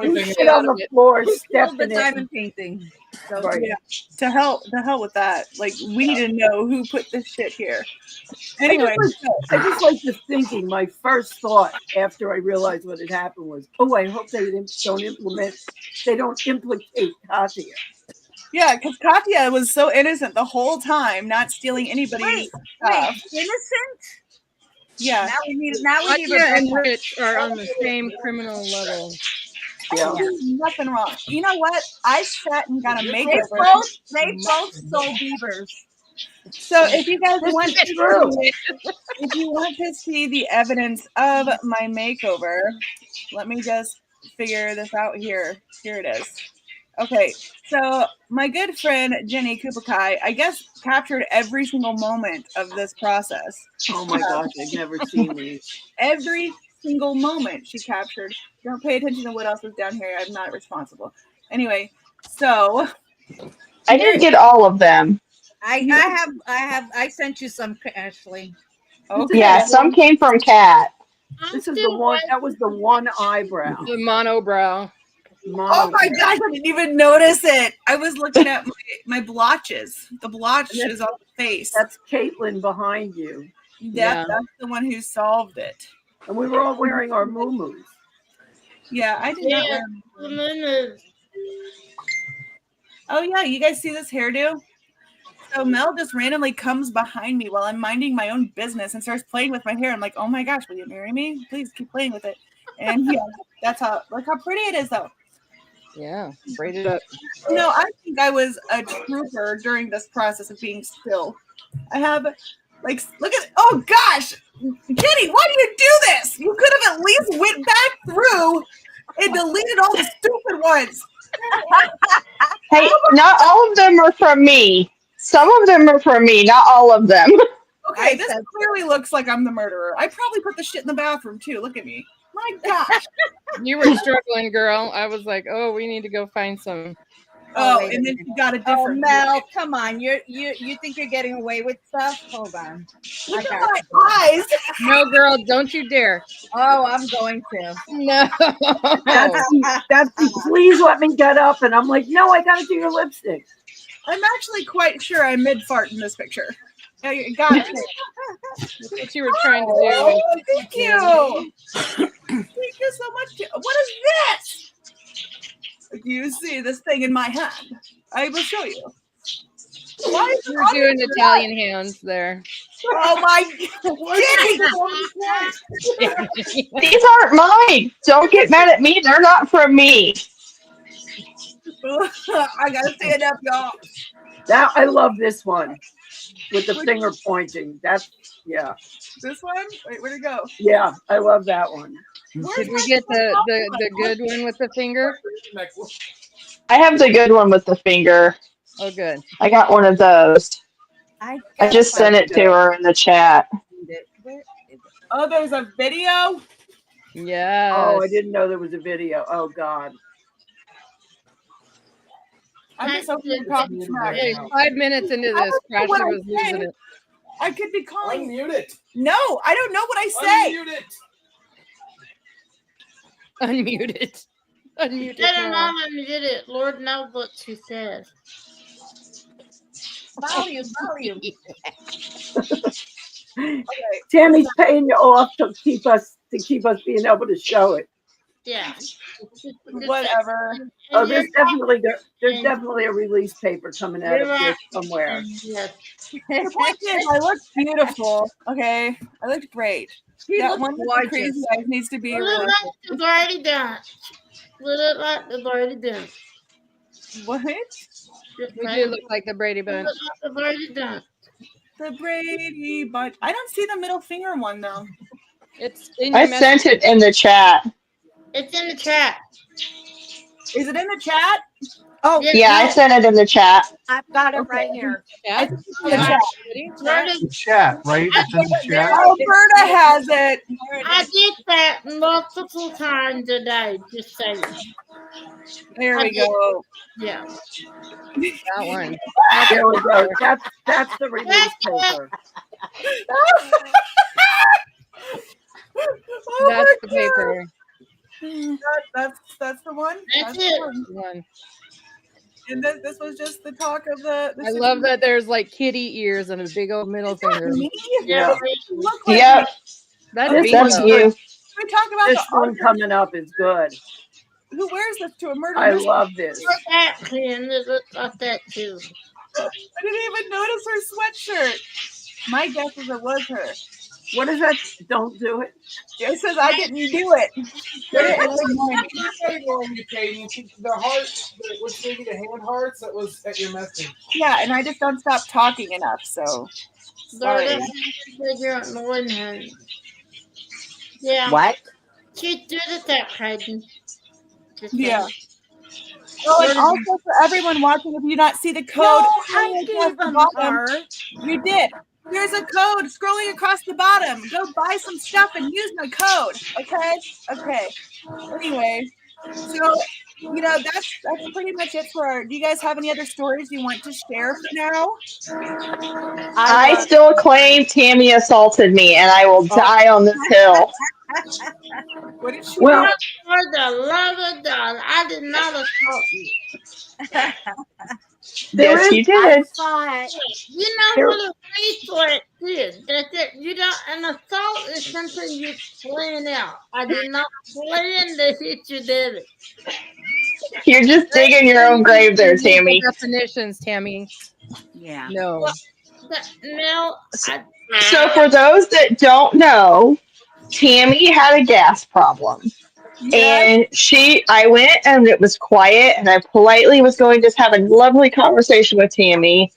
Who sit on the floor, stepped The in it. diamond painting. So, Right. Yeah, to hell with that. Like, we need to know who put this shit here. Anyway, I just like the thinking. My first thought after I realized what had happened was, oh, I hope they don't implicate Katya. yeah, because Katya was so innocent the whole time, not stealing anybody's stuff. innocent? Yeah. Now we need Katya and Rebecca. Rich are on the same criminal level. Yeah. Nothing wrong. You know what? I sat and got a They makeover. both stole beavers. So if you guys This want is to true. if you want to see the evidence of my makeover, let me just figure this out here. Here it is. Okay, so my good friend Jenny Kupakai, I guess, captured every single moment of this process. Oh my gosh, I've never seen these. Every single moment she captured. Don't pay attention to what else was down here. I'm not responsible. Anyway, so I didn't get all of them. I sent you some, Ashley. okay. Yeah, some came from Kat. This is the one. That was the one eyebrow. The monobrow. Oh my gosh, I didn't even notice it. I was looking at my blotches. The blotches on the face. That's Caitlin behind you. That's the one who solved it. And we were all wearing our muumuus. Yeah, I did not wear. Oh yeah, you guys see this hairdo? So Mel just randomly comes behind me while I'm minding my own business and starts playing with my hair. I'm like, oh my gosh, will you marry me? Please keep playing with it. And yeah, that's how. Look how pretty it is, though. Yeah, braid it up. You know, I think I was a trooper during this process of being still. I have, like, look at. Oh gosh, Kitty, why do you do this? You could have at least went back through and deleted all the stupid ones. Hey, not all of them are from me. Some of them are from me, not all of them. Okay, this clearly looks like I'm the murderer. I probably put the shit in the bathroom too. Look at me. My gosh. You were struggling, girl. I was like, oh, we need to go find some. Oh, and then you got a different. Mel, come on. You think you're getting away with stuff? Hold on. Look at my eyes. No, girl, don't you dare. Oh, I'm going to. No. That's please let me get up. And I'm like, no, I got to do your lipstick. I'm actually quite sure I mid-fart in this picture. Yeah, you got it. That's what you were trying to do. Oh, thank you. Thank you so much. What is this? Do you see this thing in my hand? I will show you. Why is You're doing Italian hands there. Oh my God. These aren't mine. Don't get mad at me. They're not from me. I gotta stand up, y'all. That I love this one with the finger pointing. That's This one? Wait, where'd it go? Yeah, I love that one. Did we get the good one with the finger? I have the good one with the finger. Oh, good. I got one of those. I just sent it to her in the chat. Oh, there's a video? Yeah. Oh, I didn't know there was a video. Oh God. I'm just opening coffee smack. Hey, 5 minutes into this, Crasher was losing it. I could be calling. Unmute it. No, I don't know what I say. Unmute it. Unmuted. Unmuted. Better now. not unmute it. Lord knows what she says. Volume. Tammy's paying you off to keep us being able to show it. Yeah. Whatever. Oh, there's definitely a release paper coming out of this somewhere. Yes. The point is, I looked beautiful. Okay, I looked great. That one with the crazy eyes needs to be Look real. like it's already done. Look like it's already done. What? We do look like the Brady Bunch. Look like it's already done. The Brady Bunch. I don't see the middle finger one though. It's in I your sent it in the chat. It's in the chat. Is it in the chat? Oh, Yeah, I sent it in the chat. I've got it right here. Yeah. It's the chat, right? It's in the chat. Alberta has it. I did that multiple times a day. Just saying. There we go. Yeah. That one. There we go. That's the release paper. Oh That's my the paper. That's the one. That's the it. one. And then this was just the talk of the I love that there's like kitty ears and a big old middle finger. me. Yeah. Look like Yep, That's This bingo. that's you. we talk about This the one author coming up is good. who wears this to a murder I mystery. love this. Look at him. It looks like that too. I didn't even notice her sweatshirt. My guess is it was her. What is that? Don't do it. It says I didn't do it. It's ignoring me. The heart, which gave you the hand hearts, that was at your message. Yeah, and I just don't stop talking enough. So Sorry. sorry. Figure out the one hand. Yeah. What? She's good at that, Hayden. Just Yeah. saying. Oh, and also for everyone watching, if you not see the code, I gave them her. you did. There's a code scrolling across the bottom. Go buy some stuff and use my code. Okay. Okay. Anyway, so that's pretty much it for our. Do you guys have any other stories you want to share for now? I still claim Tammy assaulted me, and I will die on this hill. What did she Well, do? For the love of God, I did not assault you. There Yes, is- you did. You know Here- what a reflex is. That's it. You don't. An assault is something you plan out. I did not plan to hit you, did it? You're just digging your own grave there, Tammy. Definitions, Tammy. Yeah. No. No. So for those that don't know, Tammy had a gas problem. And I went and it was quiet, and I politely was going to have a lovely conversation with Tammy.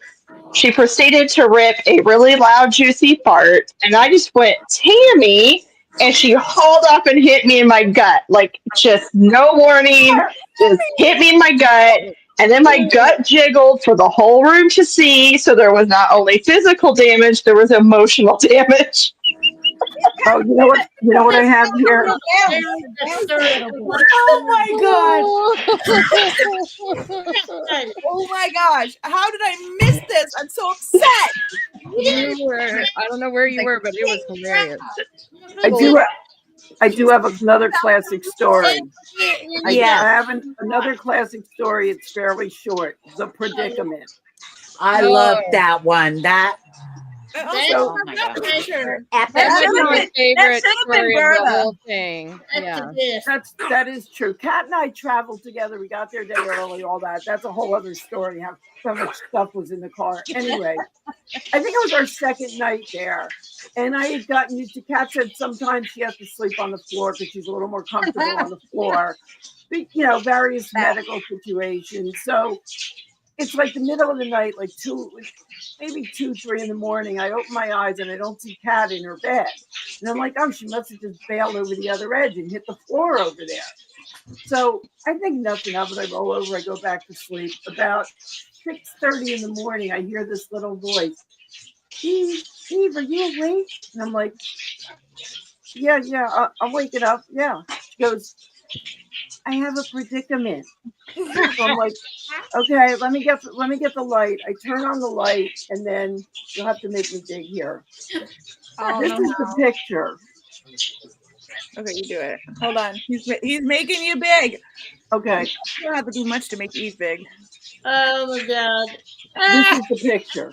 She proceeded to rip a really loud, juicy fart, and I just went, Tammy, and she hauled up and hit me in my gut. Like, just no warning, just hit me in my gut. And then my gut jiggled for the whole room to see, so there was not only physical damage, there was emotional damage. Oh, you know what I have here? Oh my god! Oh my gosh! How did I miss this? I'm so upset. You were, I don't know where you were, but it was hilarious. I do have another classic story. I Yeah. have another classic story. It's fairly short. The Predicament. I love that one. That Oh my God. Picture. epic. That was my that favorite should have been story of the Bertha. whole thing. Yeah. That is true. Kat and I traveled together. We got there a day early, all that. That's a whole other story. How so much stuff was in the car. Anyway, I think it was our second night there. And I had gotten used to, Kat said sometimes she has to sleep on the floor because she's a little more comfortable on the floor. But, various medical situations. So it's like the middle of the night, like 2, 3 in the morning. I open my eyes and I don't see Kat in her bed. And I'm like, oh, she must have just bailed over the other edge and hit the floor over there. So I think nothing of it. I roll over, I go back to sleep. About 6:30 in the morning, I hear this little voice. Steve, are you awake? And I'm like, yeah, I'm waking up. Yeah. She goes, I have a predicament. So I'm like, okay, let me get the light. I turn on the light, and then you'll have to make me dig here. Oh, This is the picture. Okay, you do it. Hold on. He's making you big. Okay, You don't have to do much to make Eve big. Oh my god. this is the picture.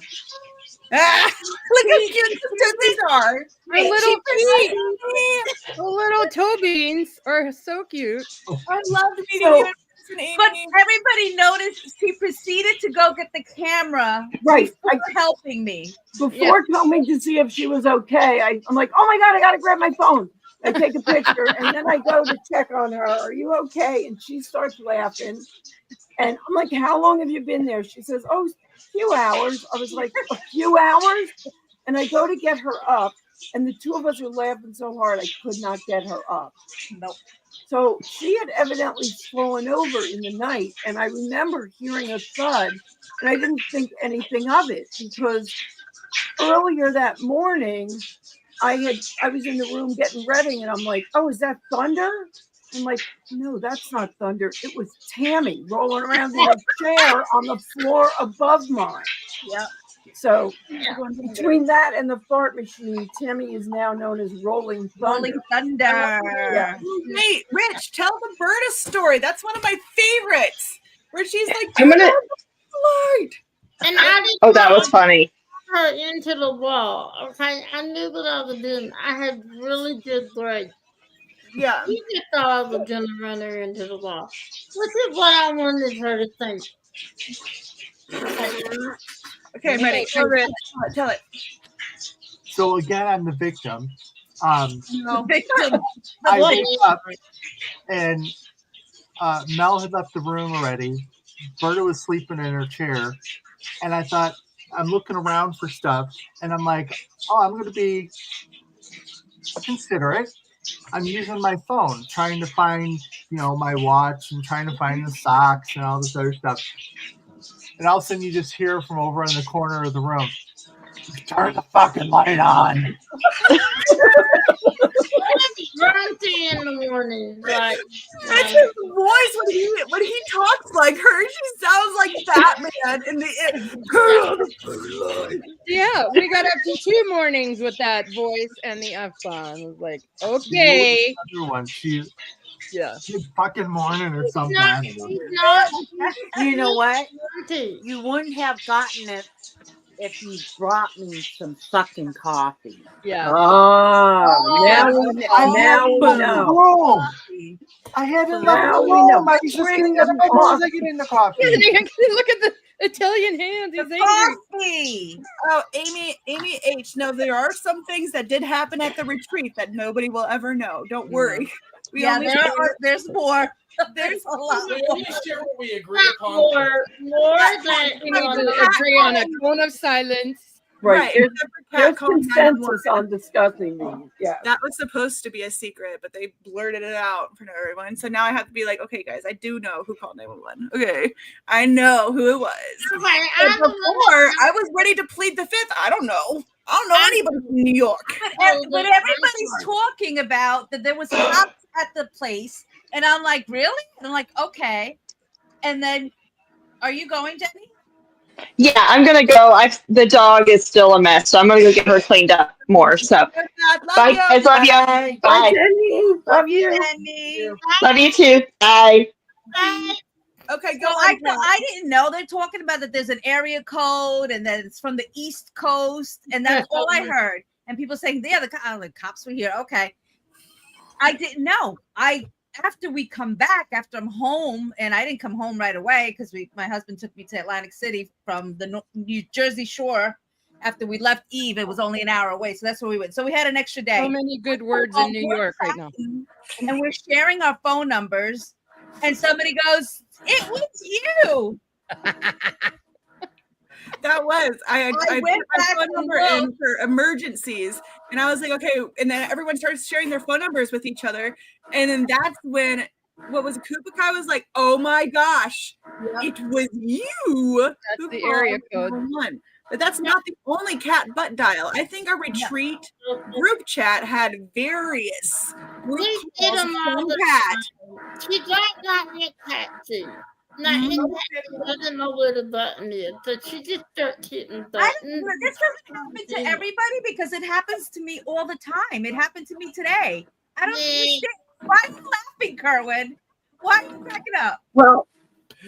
Ah, look how cute the Tootsies are. Our little feet, the little toe beans are so cute. I loved meeting So- you in person, Amy. But everybody noticed she proceeded to go get the camera Right. for helping me. Before coming to see if she was okay, I'm like, oh my God, I got to grab my phone. I take a picture and then I go to check on her. Are you okay? And she starts laughing. And I'm like, how long have you been there? She says, oh, a few hours. I was like, a few hours? And I go to get her up. And the two of us were laughing so hard, I could not get her up. Nope. So she had evidently fallen over in the night. And I remember hearing a thud. And I didn't think anything of it because earlier that morning, I was in the room getting ready and I'm like, oh, is that thunder? I'm like, no, that's not thunder. It was Tammy rolling around in a chair on the floor above mine. Yeah. So between that and the fart machine, Tammy is now known as Rolling Thunder. Rolling Thunder. Yeah. Wait, Rich, tell the Berta story. That's one of my favorites. Where she's like, I'm gonna. light. And I didn't Oh, that was funny. her into the wall. Okay, I knew what I was doing. I had really good grades. Yeah. You just thought I was gonna run her into the wall, which is what I wanted her to think. Okay, I'm ready. Tell it. So again, I'm the victim. No. Victim. I wake up and Mel had left the room already. Berta was sleeping in her chair, and I thought, I'm looking around for stuff, and I'm like, oh, I'm going to be considerate. I'm using my phone, trying to find, my watch and trying to find the socks and all this other stuff. And all of a sudden, you just hear from over in the corner of the room, turn the fucking light on. Grunty in the morning, like That's his voice when he talks like her. She sounds like Batman in the. Yeah, we got up to 2 mornings with that voice and the F-bomb. It was like, okay. Another one. She's Yeah. fucking morning or something. not, I don't know. he's not You know what? grunty. You wouldn't have gotten it if you brought me some fucking coffee. Yeah. Oh, now we know. Room. I hadn't left Now the we know. room. I was just getting up as I get in the coffee. Look at the Italian hands. He's angry. Coffee. Oh, Amy H. No, there are some things that did happen at the retreat that nobody will ever know. Don't worry. We Yeah, only there's more. there's a lot We more. only share what we agree Not upon. more than We need to agree on a tone of silence. Right. There's There's consensus on discussing these. Yeah. that was supposed to be a secret, but they blurted it out in front of everyone. So now I have to be like, okay, guys, I do know who called 911. Okay, I know who it was. okay, But I'm before, I was ready to plead the fifth. I don't know anybody from New York. But everybody's talking about that there was cops at the place, and I'm like, really? And I'm like, okay. And then, are you going, Jenny? Yeah, I'm gonna go. The dog is still a mess, so I'm gonna go get her cleaned up more. So, Love bye, you. guys. Love you. Bye. Jenny. Love you. Jenny. Love you too. Bye. Okay, go So on. I didn't know they're talking about that. There's an area code, and then it's from the East Coast, and that's all I heard. And people saying, "Yeah, the cops were here." Okay, I didn't know. After we come back, after I'm home, and I didn't come home right away because my husband took me to Atlantic City from the New Jersey shore. After we left Eve, it was only an hour away, so that's where we went. So we had an extra day. So many good words in New York right now. And we're sharing our phone numbers, and somebody goes, "It was you." That was I put went my back phone and number in looked. for emergencies, and I was like, okay. And then everyone starts sharing their phone numbers with each other, and then that's when what was it, Kupikai was like, oh my gosh, it was you. That's the area code. 911. But that's not the only cat butt dial. I think our retreat group chat had various group We calls did them all from the cat. time. She got me a cat too. Now, his cat doesn't know where the button is, so she just starts hitting This buttons. doesn't happen to everybody because it happens to me all the time. It happened to me today. I don't understand. Why are you laughing, Kerwin? Why are you cracking up? Well,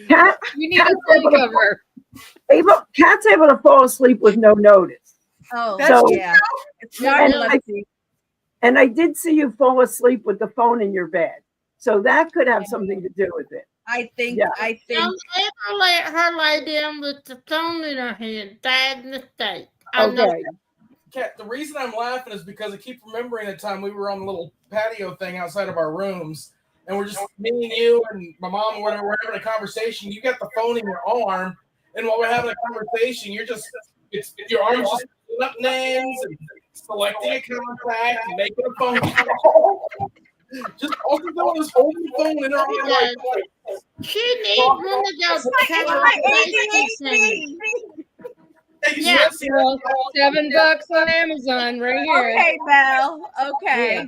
Cat, You need a phone cover. Cat's able to fall asleep with no notice. Oh, So- yeah. It's And narcolepsy. And I did see you fall asleep with the phone in your bed. So that could have something to do with it. I think. Yeah. Don't ever let her lay down with the phone in her hand. Bad mistake. I know. Okay. Kat, the reason I'm laughing is because I keep remembering the time we were on the little patio thing outside of our rooms, and we're just me and you and my mom or whatever, we're having a conversation. You got the phone in your arm, and while we're having a conversation, your arm's just pulling up names and selecting a contact and making a phone call. Just all she's doing is holding the phone in her arm like She needs one of those conversations. Yeah, girl, $7 on Amazon right here. Okay, Mel. Okay. Yeah.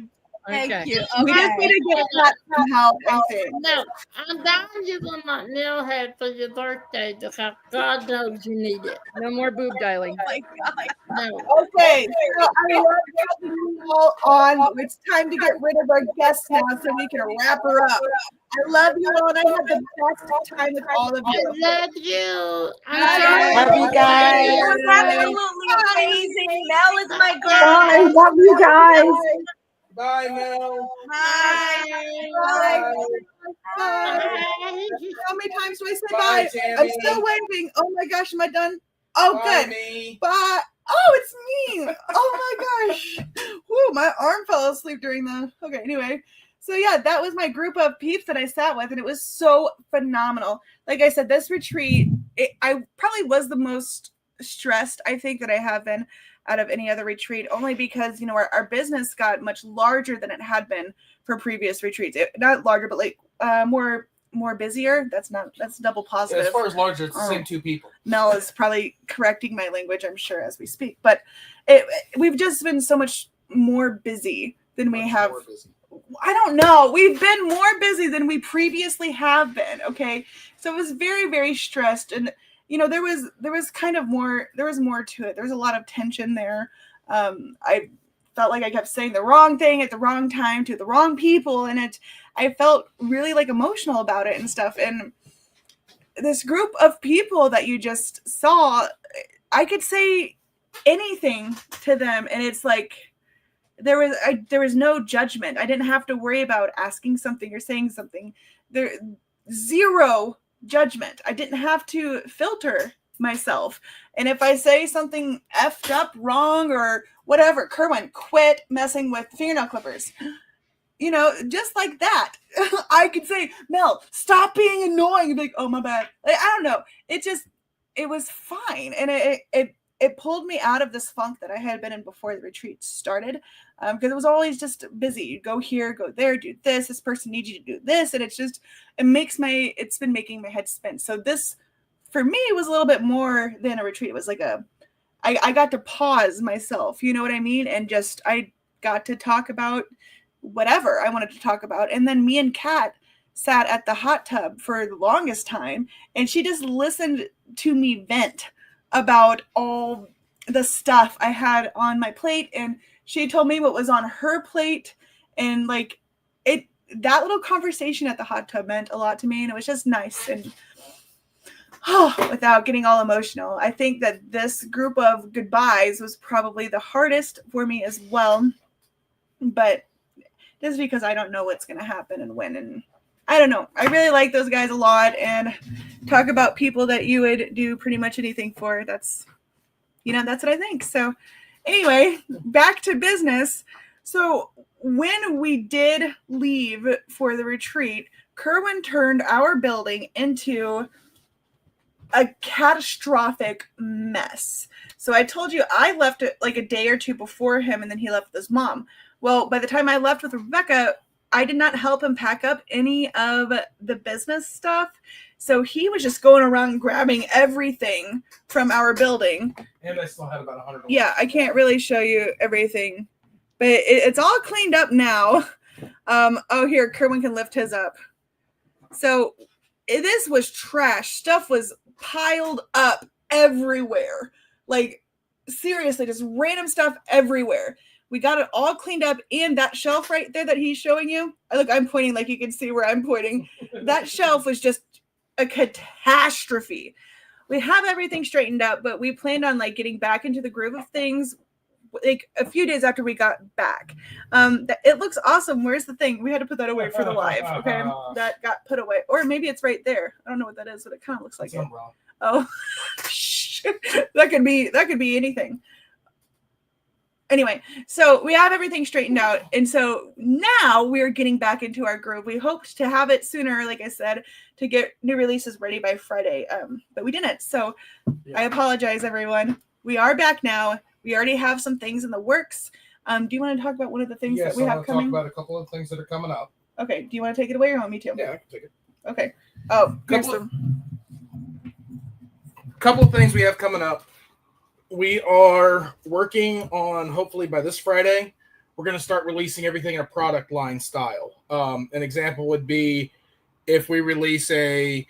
Thank Okay. you. We just need to get that somehow. I think. No, I'm buying you one my nail head for your birthday because God knows you need it. No more boob dialing. Oh my God. No. Okay, so I love having you all on. It's time to get rid of our guest now so we can wrap her up. I love you all, and I had the best time with all of I you. love you. Love you guys. It was absolutely amazing. Mel is my girl. Bye. Love you guys. bye, Mel. Bye. Bye. Bye. Bye. How many times do I say Bye, bye? Tammy. I'm still waving. Oh my gosh, am I done? Oh, Bye, good. me. Bye. Oh, it's me. Oh my gosh. Woo, my arm fell asleep during the. Okay, anyway. So yeah, that was my group of peeps that I sat with, and it was so phenomenal. Like I said, this retreat, I probably was the most stressed I think that I have been out of any other retreat, only because, you know, our business got much larger than it had been for previous retreats. Not larger, but like more busier. That's double positive. As far as larger, it's the same two people. Mel is probably correcting my language, I'm sure, as we speak. But we've just been so much more busy than we have. I don't know. We've been more busy than we previously have been. Okay, so it was very, very stressed, and you know there was kind of more. There was more to it. There was a lot of tension there. I felt like I kept saying the wrong thing at the wrong time to the wrong people, and I felt really like emotional about it and stuff. And this group of people that you just saw, I could say anything to them, and it's like there was no judgment. I didn't have to worry about asking something or saying something. There, zero judgment. I didn't have to filter myself. And if I say something effed up, wrong, or whatever, Kerwin, quit messing with fingernail clippers. You know, just like that. I could say, Mel, stop being annoying. And be like, oh, my bad. Like, I don't know. It was fine. And it pulled me out of this funk that I had been in before the retreat started. Because it was always just busy. You go here, go there, do this. This person needs you to do this. And it's been making my head spin. So this, for me, was a little bit more than a retreat. It was like I got to pause myself. You know what I mean? And just, I got to talk about whatever I wanted to talk about. And then me and Kat sat at the hot tub for the longest time. And she just listened to me vent about all the stuff I had on my plate, and she told me what was on her plate, and like that little conversation at the hot tub meant a lot to me, and it was just nice. And without getting all emotional, I think that this group of goodbyes was probably the hardest for me as well, but just because I don't know what's going to happen and when, and I don't know. I really like those guys a lot, and talk about people that you would do pretty much anything for. That's what I think. So anyway, back to business. So when we did leave for the retreat, Kerwin turned our building into a catastrophic mess. So I told you I left it like a day or two before him, and then he left with his mom. Well, by the time I left with Rebecca, I did not help him pack up any of the business stuff. So he was just going around grabbing everything from our building. And I still had about 100. Yeah, I can't really show you everything, but it's all cleaned up now. Here, Kerwin can lift his up. So this was trash. Stuff was piled up everywhere. Like, seriously, just random stuff everywhere. We got it all cleaned up, and that shelf right there that he's showing you. Look, I'm pointing like you can see where I'm pointing. That shelf was just a catastrophe. We have everything straightened up, but we planned on like getting back into the groove of things like a few days after we got back. It looks awesome. Where's the thing? We had to put that away for the live. Okay, that got put away, or maybe it's right there. I don't know what that is, but it kind of looks like it. Oh, that could be anything. Anyway, so we have everything straightened out, and so now we're getting back into our groove. We hoped to have it sooner, like I said, to get new releases ready by Friday, but we didn't. So I apologize, everyone. We are back now. We already have some things in the works. Do you want to talk about one of the things that we have coming? Talk about a couple of things that are coming up. Okay. Do you want to take it away, or want me to? Yeah, I can take it. Okay. Oh, couple of things we have coming up. We are working on, hopefully by this Friday, we're going to start releasing everything in a product line style. An example would be if we release a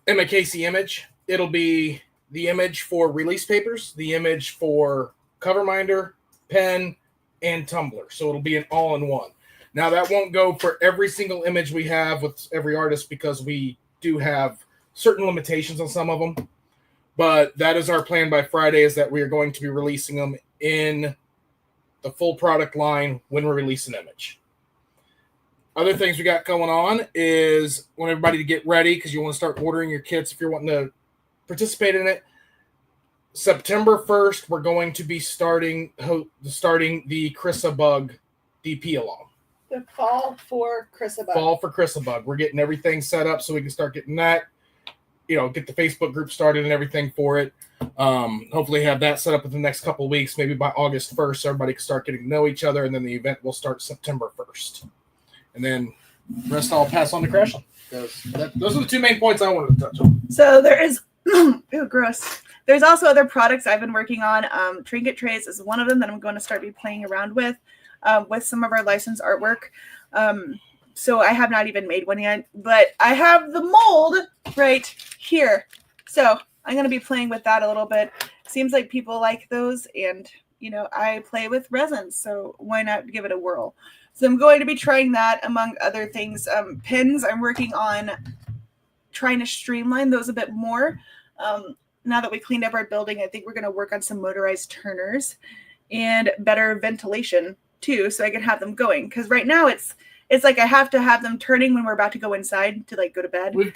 Emma Casey image, it'll be the image for release papers, the image for cover minder, pen, and tumbler. So it'll be an all-in-one. Now that won't go for every single image we have with every artist because we do have certain limitations on some of them. But that is our plan by Friday, is that we are going to be releasing them in the full product line when we release an image. Other things we got going on is want everybody to get ready because you want to start ordering your kits if you're wanting to participate in it. September 1st, we're going to be starting the Crisabug DP along. The fall for Crisabug. Fall for Crisabug. We're getting everything set up so we can start getting that. Get the Facebook group started and everything for it. Hopefully have that set up in the next couple of weeks, maybe by August 1st, so everybody can start getting to know each other, and then the event will start September 1st. And then the rest I'll pass on to Crashland. Those are the two main points I wanted to touch on. So there is, ew, gross. There's also other products I've been working on. Trinket trays is one of them that I'm going to start playing around with some of our licensed artwork. So I have not even made one yet, but I have the mold right here. So I'm going to be playing with that a little bit. Seems like people like those, and, I play with resins, so why not give it a whirl? So I'm going to be trying that, among other things. Pins, I'm working on trying to streamline those a bit more. Now that we cleaned up our building, I think we're going to work on some motorized turners and better ventilation, too, so I can have them going. Because right now it's like I have to have them turning when we're about to go inside to go to bed. We've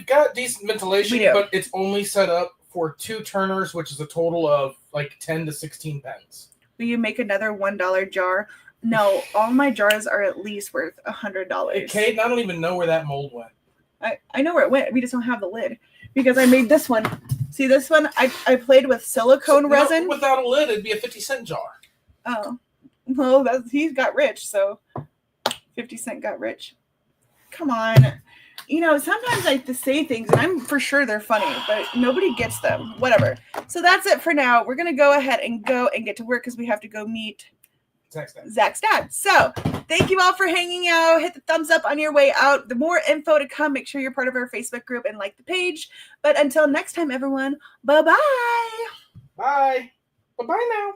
got decent ventilation, but it's only set up for 2 turners, which is a total of 10 to 16 pens. Will you make another $1 jar? No, all my jars are at least worth $100. Hey, Kate, I don't even know where that mold went. I know where it went. We just don't have the lid because I made this one. See this one? I played with silicone resin. Without a lid, it'd be a 50-cent jar. Oh, well, he got rich, so 50 Cent got rich. Come on. Sometimes I have to say things, and I'm for sure they're funny, but nobody gets them. Whatever. So that's it for now. We're going to go ahead and get to work because we have to go meet Zach's dad. So thank you all for hanging out. Hit the thumbs up on your way out. The more info to come. Make sure you're part of our Facebook group and like the page. But until next time, everyone, bye-bye. Bye. Bye-bye now.